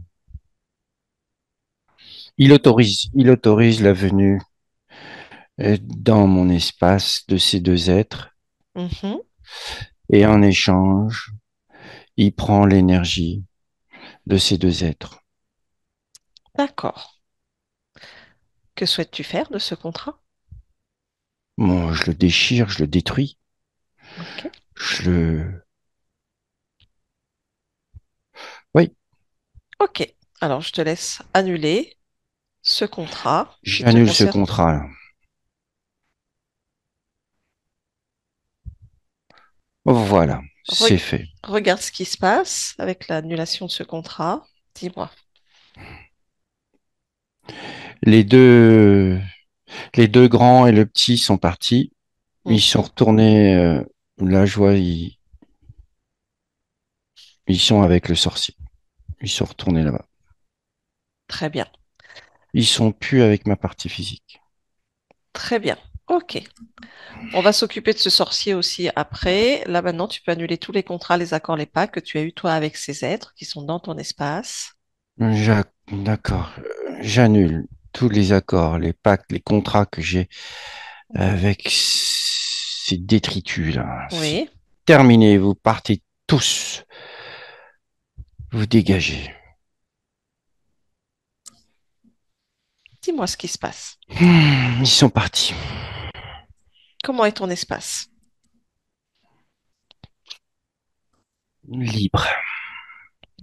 Il autorise la venue dans mon espace de ces deux êtres Mhm. et en échange, il prend l'énergie de ces deux êtres. D'accord. Que souhaites-tu faire de ce contrat? Bon, je le déchire, je le détruis, Ok. je le... Oui, Ok. Alors je te laisse annuler ce contrat qui te j'annule ce concerne. contrat. Voilà, c'est Reg- fait. Regarde ce qui se passe avec l'annulation de ce contrat. Dis-moi. Les deux, les deux grands et le petit sont partis. Ils sont Mhm. retournés, la joie, ils sont avec le sorcier. Ils sont retournés là-bas. Très bien. Ils sont plus avec ma partie physique. Très bien. Ok. On va s'occuper de ce sorcier aussi après. Là maintenant, tu peux annuler tous les contrats, les accords, les pactes que tu as eu toi avec ces êtres qui sont dans ton espace. D'accord. J'annule tous les accords, les pactes, les contrats que j'ai avec ces détritus-là. C'est Oui. terminé. Vous partez tous. Vous dégagez. Dis-moi ce qui se passe. Ils sont partis. Comment est ton espace? Libres.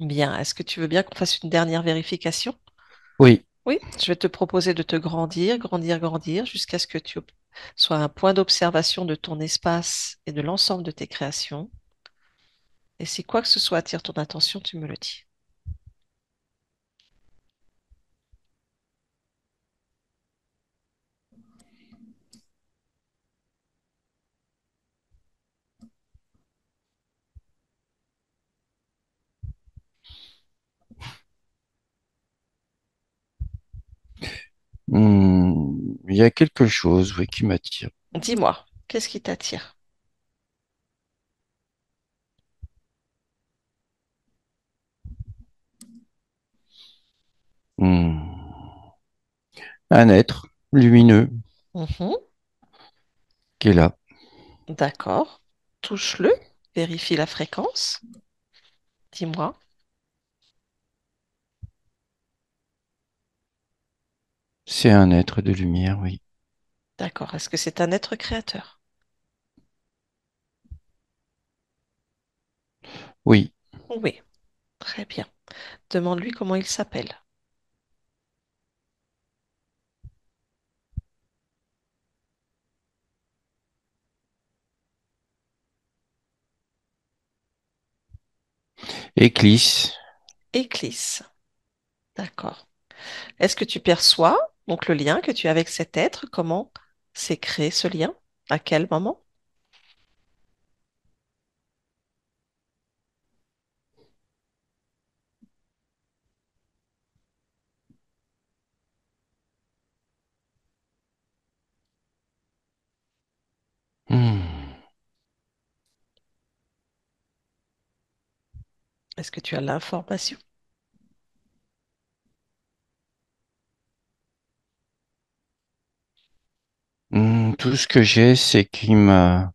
Bien. Est-ce que tu veux bien qu'on fasse une dernière vérification? Oui. Oui. Je vais te proposer de te grandir, grandir, grandir jusqu'à ce que tu sois un point d'observation de ton espace et de l'ensemble de tes créations. Et si quoi que ce soit attire ton attention, tu me le dis. Il y a quelque chose, oui, qui m'attire. Dis-moi, qu'est-ce qui t'attire? Hmm. Un être lumineux Mhm. qui est là. D'accord. Touche-le. Vérifie la fréquence. Dis-moi. C'est un être de lumière, oui. D'accord. Est-ce que c'est un être créateur? Oui. Oui. Très bien. Demande-lui comment il s'appelle. Éclisse. Éclisse. D'accord. Est-ce que tu perçois donc le lien que tu as avec cet être? Comment s'est créé ce lien? À quel moment? Hmm. Est-ce que tu as l'information? Tout ce que j'ai, c'est il m'a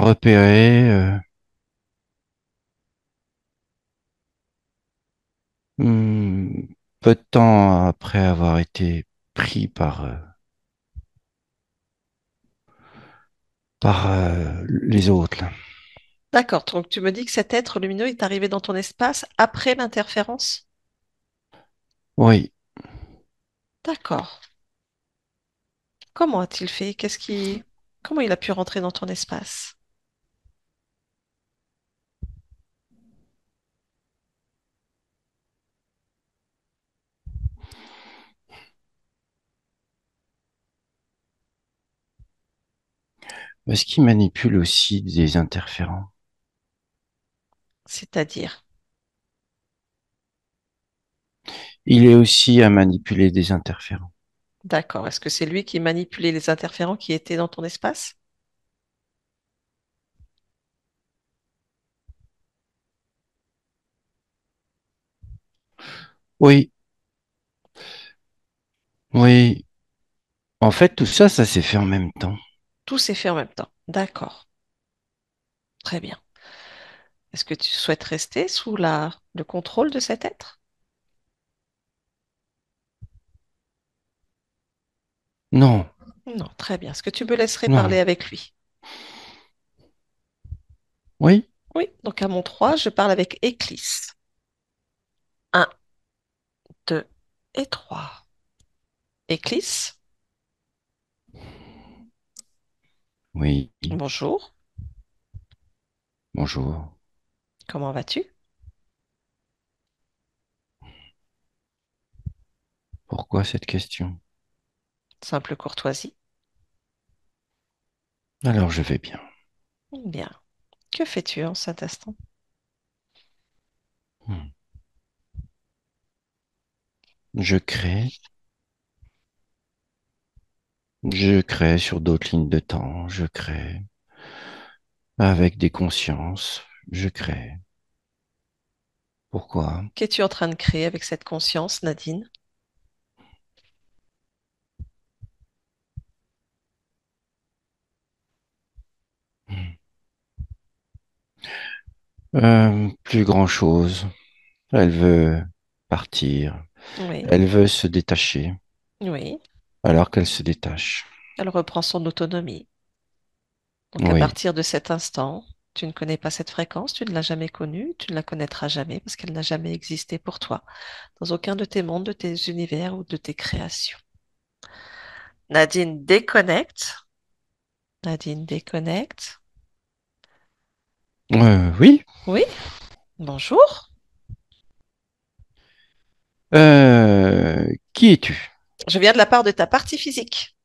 repéré hmm, peu de temps après avoir été pris par les autres, là. D'accord. Donc tu me dis que cet être lumineux est arrivé dans ton espace après l'interférence? Oui, D'accord. Comment a-t-il fait? Comment il a pu rentrer dans ton espace? parce qu'il manipule aussi des interférents. C'est-à-dire, Il est aussi à manipuler des interférents. d'accord. Est-ce que c'est lui qui manipulait les interférents qui étaient dans ton espace? Oui, oui. En fait, tout ça, ça s'est fait en même temps. Tout s'est fait en même temps. D'accord. Très bien. Est-ce que tu souhaites rester sous le contrôle de cet être? Non, Non, très bien. Est-ce que tu me laisserais parler non. avec lui? Oui, Oui. Donc à mon 3, je parle avec Éclisse. Un, 2 et 3. Éclisse, oui. bonjour. Bonjour. Comment vas-tu? Pourquoi cette question? Simple courtoisie. Alors, je vais bien. Bien. Que fais-tu en cet instant? Hmm. Je crée. Je crée sur d'autres lignes de temps. Je crée avec des consciences. Je crée. Pourquoi? Qu'es-tu en train de créer avec cette conscience, Nadine? Plus grand-chose. Elle veut partir. Oui, Elle veut se détacher. oui. Alors qu'elle se détache. Elle reprend son autonomie. Donc à Oui. partir de cet instant, tu ne connais pas cette fréquence, tu ne l'as jamais connue, tu ne la connaîtras jamais parce qu'elle n'a jamais existé pour toi, dans aucun de tes mondes, de tes univers ou de tes créations. Nadine déconnecte. Nadine déconnecte. Oui. Oui, bonjour. Qui es-tu? Je viens de la part de ta partie physique.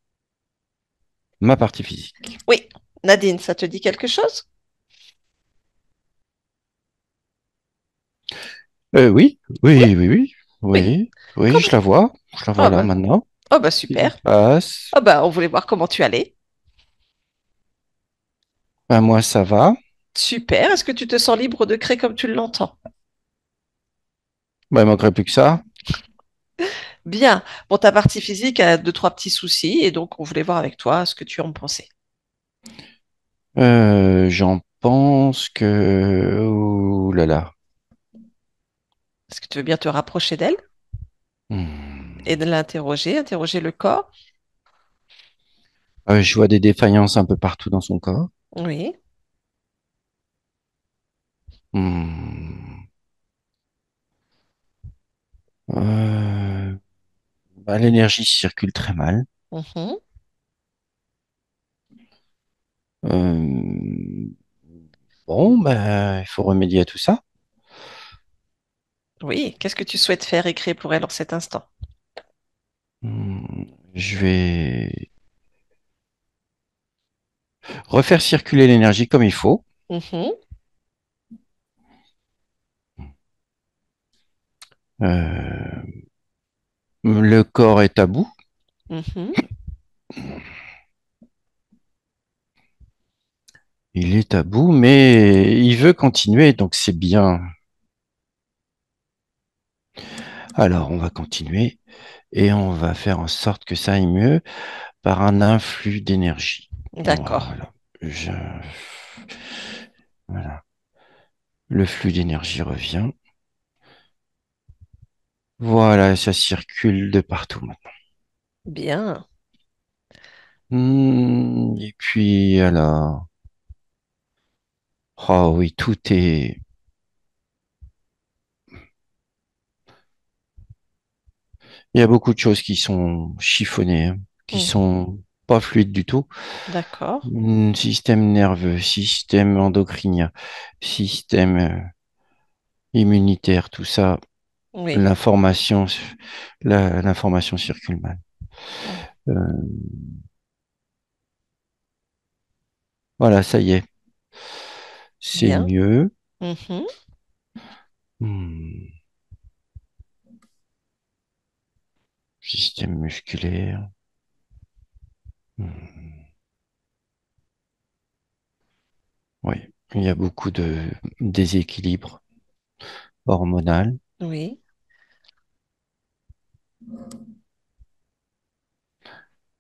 Ma partie physique. Oui, Nadine, ça te dit quelque chose? Oui. Oui, Oui, oui, oui. oui. Oui. Oui, je Comment? la vois. Je la vois Oh là bah, maintenant. oh bah Il super. passe. Oh bah, on voulait voir comment tu allais. Ben, moi, ça va. Super. Est-ce que tu te sens libre de créer comme tu l'entends? Ben, il manquerait plus que ça. Bien. Bon, ta partie physique a deux, trois petits soucis et donc on voulait voir avec toi ce que tu en pensais. J'en pense que... Ouh là là. Est-ce que tu veux bien te rapprocher d'elle et Hmm. de l'interroger, interroger le corps? Je vois des défaillances un peu partout dans son corps. Oui. Hmm. Euh, L'énergie circule très mal. Mhm. Euh, Bon, ben, il faut remédier à tout ça. Oui, qu'est-ce que tu souhaites faire et créer pour elle en cet instant? Je vais refaire circuler l'énergie comme il faut. Mhm, Euh, le corps est à bout. mhm. Il est à bout, mais il veut continuer, donc c'est bien. Alors, on va continuer et on va faire en sorte que ça aille mieux par un influx d'énergie. D'accord. Voilà. Je- voilà. Le flux d'énergie revient. Voilà, ça circule de partout maintenant. Bien. Et puis, alors, oh oui, tout est. Il y a beaucoup de choses qui sont chiffonnées, hein, qui Mhm. sont pas fluides du tout. D'accord. Système nerveux, système endocrinien, système immunitaire, tout ça, Oui. l'information, l'information circule mal. Mm. Euh, voilà, ça y est, c'est Bien. mieux. Mhm. Hmm, système musculaire. Hmm, oui, il y a beaucoup de déséquilibre hormonal. Oui.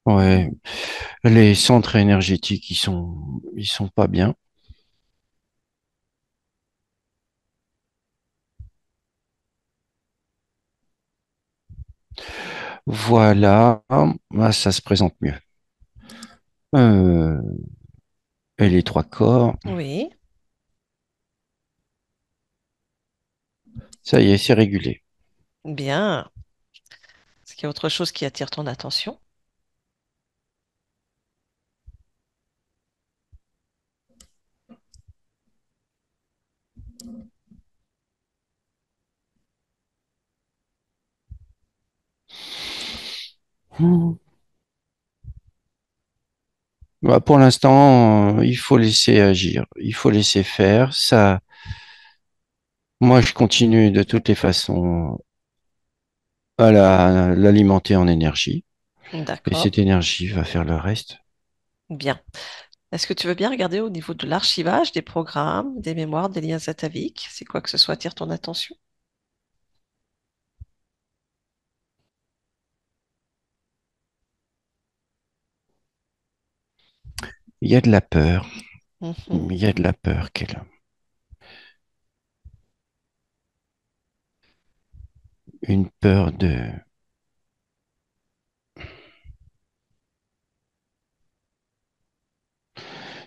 Ouais, les centres énergétiques, ils sont pas bien. Voilà, ah, ça se présente mieux. Euh, et les trois corps, Oui. ça y est, c'est régulé. Bien. Est-ce qu'il y a autre chose qui attire ton attention? Hmm. Bah, pour l'instant, il faut laisser agir, il faut laisser faire. Ça, moi, je continue de toutes les façons à l'alimenter en énergie, et D'accord. cette énergie va faire le reste. Bien. Est-ce que tu veux bien regarder au niveau de l'archivage des programmes, des mémoires, des liens ataviques, si quoi que ce soit attire ton attention? Il y a de la peur, Mhm. il y a de la peur qui est là. Une peur de,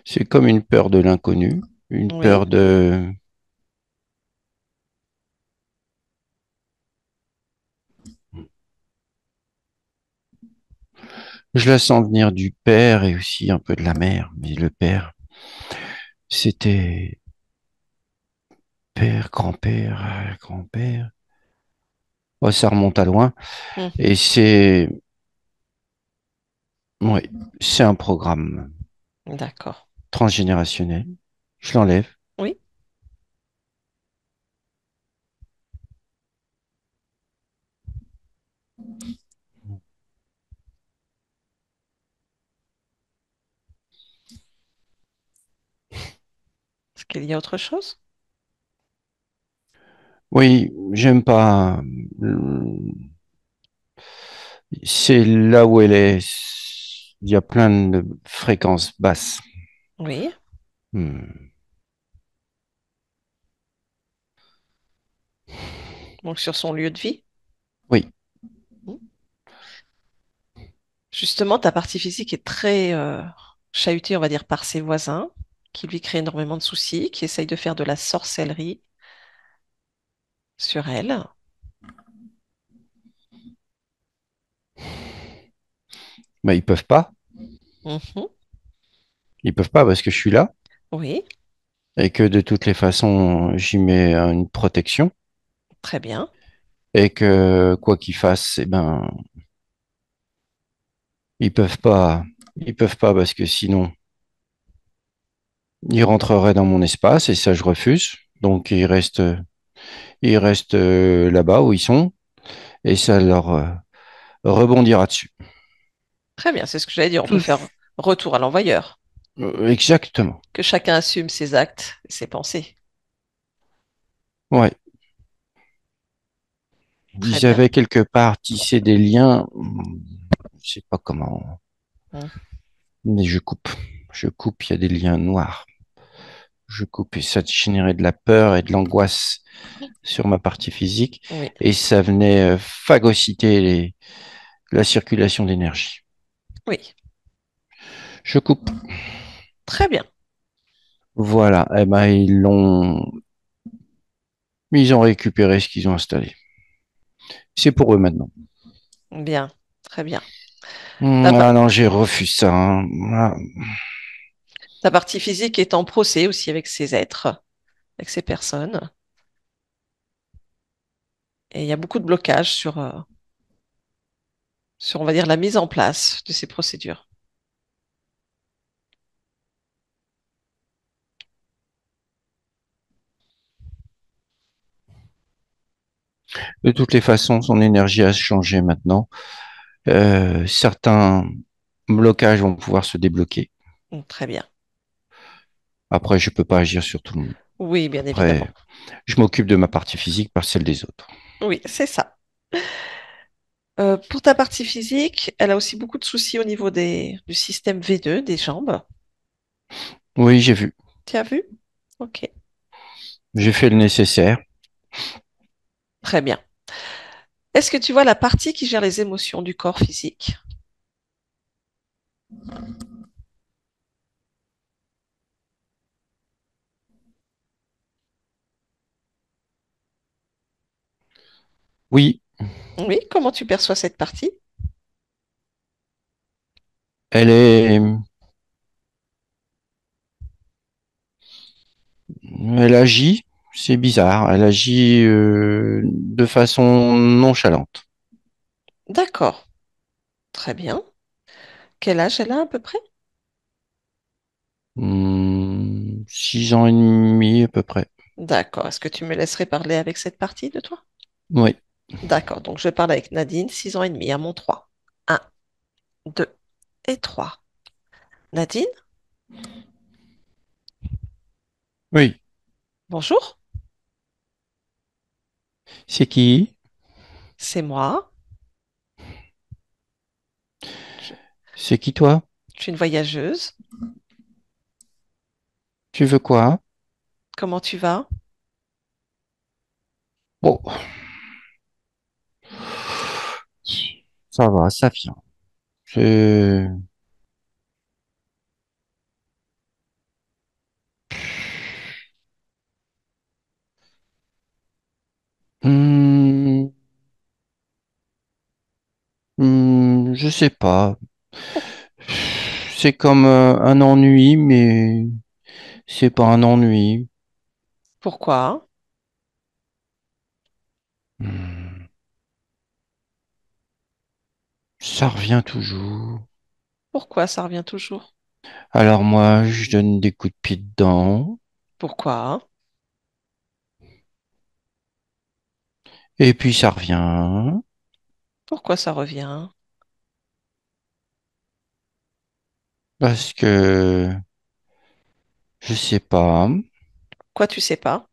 c'est comme une peur de l'inconnu, une Oui. peur de, je la sens venir du père et aussi un peu de la mère, mais le père, c'était père, grand-père, grand-père. Oh, ça remonte à loin. Et Mhm. oui, c'est un programme D'accord. transgénérationnel. Je l'enlève. Oui. Est-ce qu'il y a autre chose? Oui, j'aime pas. C'est là où elle est. Il y a plein de fréquences basses. Oui. Hmm. Donc sur son lieu de vie. Oui, Mhm. Justement, ta partie physique est très chahutée, on va dire, par ses voisins, qui lui créent énormément de soucis, qui essayent de faire de la sorcellerie sur elle. mais ils peuvent pas. Mhm. Ils peuvent pas parce que je suis là. Oui. et que de toutes les façons, j'y mets une protection Très bien. et que quoi qu'ils fassent, eh ben, ils peuvent pas, ils peuvent pas parce que sinon, ils rentreraient dans mon espace et ça, je refuse. Donc, ils restent là-bas où ils sont et ça leur rebondira dessus. Très bien, c'est ce que j'allais dire. On peut Tout, faire retour à l'envoyeur. exactement. Que chacun assume ses actes et ses pensées. Ouais. Très Ils bien. avaient quelque part tissé des liens, je sais pas comment, Mm. mais je coupe. Je coupe, il y a des liens noirs. Je coupe et ça générait de la peur et de l'angoisse sur ma partie physique Oui, et ça venait phagocyter la circulation d'énergie. oui. Je coupe. Très bien. Voilà. Eh ben, ils ont récupéré ce qu'ils ont installé. C'est pour eux maintenant. Bien. Très bien. Ta, pa- Ah non, j'ai refusé ça, hein. Ah, ta partie physique est en procès aussi avec ces êtres, avec ces personnes. Et il y a beaucoup de blocages sur, on va dire, la mise en place de ces procédures. de toutes les façons, son énergie a changé maintenant. Certains blocages vont pouvoir se débloquer. Très bien. Après, je peux pas agir sur tout le monde. Oui, bien Après, évidemment. je m'occupe de ma partie physique par celle des autres. Oui, c'est ça. Pour ta partie physique, elle a aussi beaucoup de soucis au niveau du système V2, des jambes. Oui, j'ai vu. Tu as vu? Ok. J'ai fait le nécessaire. Très bien. Est-ce que tu vois la partie qui gère les émotions du corps physique? Oui, Oui, comment tu perçois cette partie? elle est, elle agit. C'est bizarre. Elle agit de façon nonchalante. D'accord. Très bien. Quel âge elle a à peu près? 6 ans et demi à peu près. D'accord. Est-ce que tu me laisserais parler avec cette partie de toi? Oui, D'accord. Donc, je parle avec Nadine, 6 ans et demi, à mon 3. Un, 2 et 3. Nadine, oui. bonjour. C'est qui? C'est moi. Je, C'est qui toi? je suis une voyageuse. Tu veux quoi? Comment tu vas? Bon, ça va, ça vient. C'est- Hmm, je sais pas. Pour- C'est comme un ennui, mais c'est pas un ennui. Pourquoi? Hmm, ça revient toujours. Pourquoi ça revient toujours? Alors moi, je donne des coups de pied dedans, Pourquoi? et puis ça revient, Pourquoi ça revient? parce que je sais pas. Quoi, tu sais pas?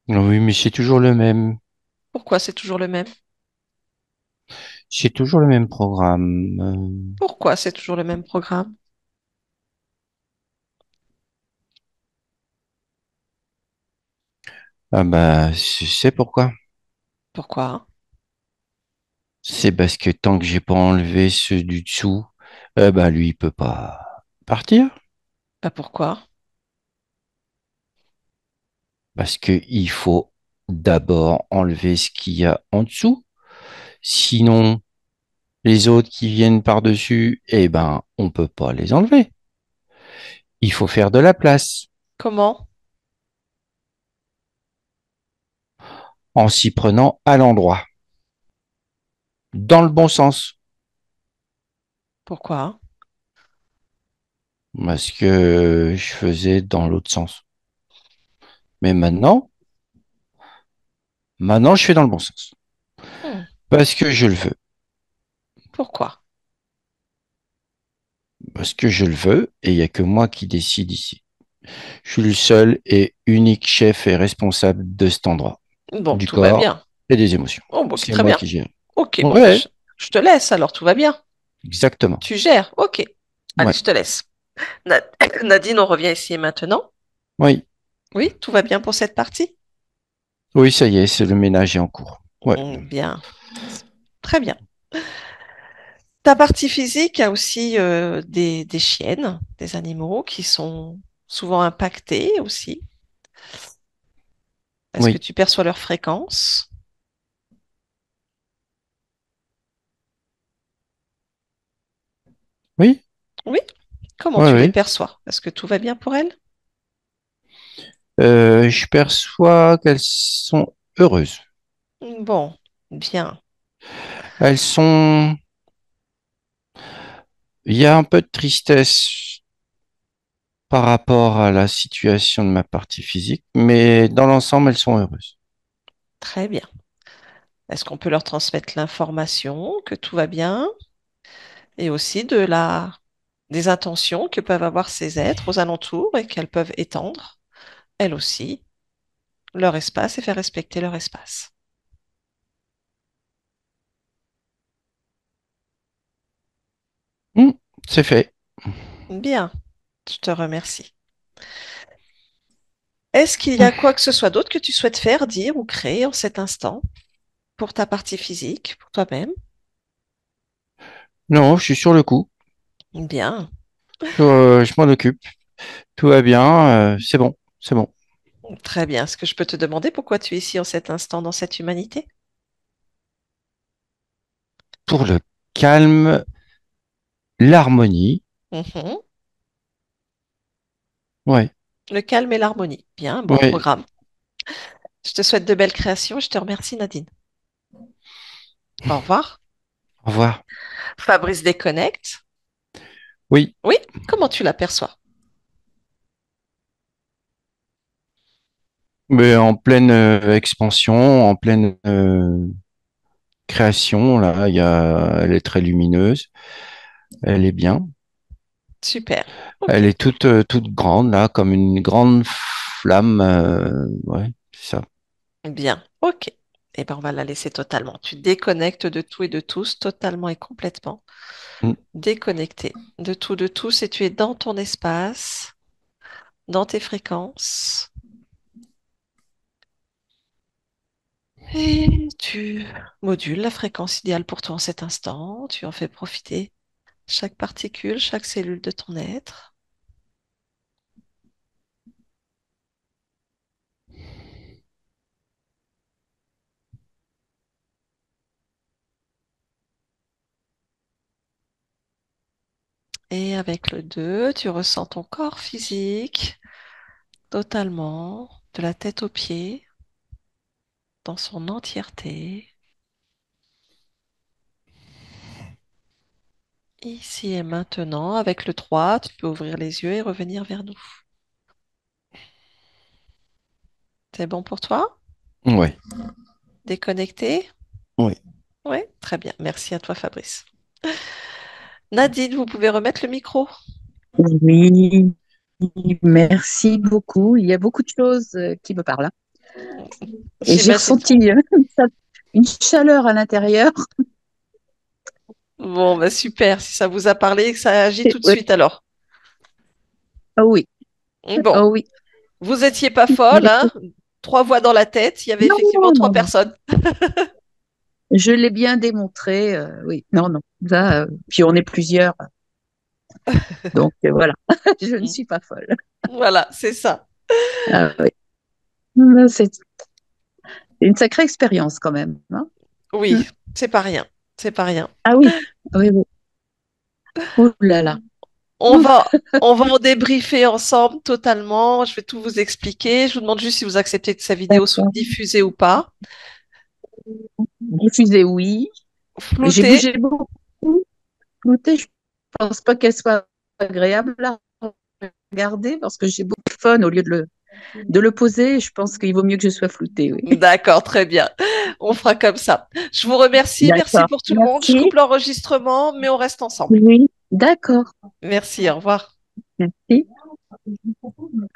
Oui, mais c'est toujours le même. Pourquoi c'est toujours le même? C'est toujours le même programme. Pourquoi c'est toujours le même programme? Ah bah, je sais pourquoi. Pourquoi? C'est parce que tant que j'ai pas enlevé ceux du dessous, bah lui, il peut pas partir. Pas pourquoi? Parce que il faut d'abord enlever ce qu'il y a en dessous. Sinon, Les autres qui viennent par-dessus, eh ben, on peut pas les enlever. Il faut faire de la place Comment? en s'y prenant à l'endroit, dans le bon sens, Pourquoi? parce que je faisais dans l'autre sens. Mais maintenant, je fais dans le bon sens, Hmm, parce que je le veux, pourquoi? parce que je le veux, et il y a que moi qui décide ici. Je suis le seul et unique chef et responsable de cet endroit, Bon, du tout va corps bien. et des émotions. Oh, bon, ok, C'est très moi bien. qui gère. Ok, bon, bah, Ouais, je te laisse alors, tout va bien. exactement. Tu gères, ok. Allez, Ouais, je te laisse. Na- Nadine, on revient ici et maintenant. oui, Oui, tout va bien pour cette partie? oui, ça y est, c'est le ménage est en cours. Ouais, Bien, très bien. Ta partie physique a aussi des chiennes, des animaux qui sont souvent impactés aussi. Est-ce que oui, tu perçois leur fréquence? oui, Oui. Comment ouais, tu les oui. perçois? Est-ce que tout va bien pour elles? Je perçois qu'elles sont heureuses. Bon, bien. Elles sont. Il y a un peu de tristesse par rapport à la situation de ma partie physique, mais dans l'ensemble, elles sont heureuses. Très bien. Est-ce qu'on peut leur transmettre l'information que tout va bien et aussi des intentions que peuvent avoir ces êtres aux alentours et qu'elles peuvent étendre, elles aussi, leur espace et faire respecter leur espace? Hmm, c'est fait. Bien, je te remercie. Est-ce qu'il y a quoi que ce soit d'autre que tu souhaites faire, dire ou créer en cet instant pour ta partie physique, pour toi-même? Non, je suis sur le coup. Bien, Je m'en occupe. Tout va bien. C'est bon. C'est bon. très bien. Est-ce que je peux te demander pourquoi tu es ici en cet instant dans cette humanité? Pour le calme, l'harmonie. Mhm. Ouais. Le calme et l'harmonie. Bien, bon Ouais. programme. Je te souhaite de belles créations. Je te remercie, Nadine. Au revoir. Au revoir. Fabrice déconnecte. Oui. Oui, comment tu l'aperçois? Mais en pleine expansion, en pleine création, là, elle est très lumineuse. Elle est bien. Super. Elle Ok. est toute grande, là, comme une grande flamme. Ouais, c'est ça. Bien. Ok. Eh ben, on va la laisser totalement. Tu déconnectes de tout et de tous, totalement et complètement. Mm. Déconnecté de tout, de tous, et tu es dans ton espace, dans tes fréquences. Et tu modules la fréquence idéale pour toi en cet instant. Tu en fais profiter chaque particule, chaque cellule de ton être. Et avec le 2, tu ressens ton corps physique totalement, de la tête aux pieds, dans son entièreté. Ici et maintenant, avec le 3, tu peux ouvrir les yeux et revenir vers nous. C'est bon pour toi? Ouais, Déconnecté? ouais. Oui, très bien. Merci à toi, Fabrice. Nadine, vous pouvez remettre le micro? Oui, merci beaucoup. Il y a beaucoup de choses qui me parlent, hein. Et j'ai J'imagine. ressenti une chaleur à l'intérieur. Bon, bah super. Si ça vous a parlé, ça agit tout de Ouais. suite alors. Ah oui, Bon, ah oui. vous étiez pas folle, hein? Trois voix dans la tête. Il y avait Non, effectivement trois non, non. personnes. Je l'ai bien démontré. Oui, non, non. Ça, puis on est plusieurs. Donc voilà, je ne suis pas folle. Voilà, c'est ça. Ah oui. Non, c'est une sacrée expérience quand même, hein. Oui, Mm. c'est pas rien. C'est pas rien. Ah oui, oui, oui. Oh là là. On Ouf, va, on va en débriefer ensemble totalement. Je vais tout vous expliquer. Je vous demande juste si vous acceptez que sa vidéo soit d'accord. diffusée ou pas. Diffuser, oui. Mais j'ai Floutée. bougé beaucoup. Flouter, je pense pas qu'elle soit agréable à regarder parce que j'ai beaucoup de fun au lieu de le poser. Je pense qu'il vaut mieux que je sois floutée, oui. D'accord, très bien. On fera comme ça. Je vous remercie. Merci D'accord. pour tout le monde. Je Merci. coupe l'enregistrement, mais on reste ensemble. Oui, d'accord. Merci, au revoir. Merci.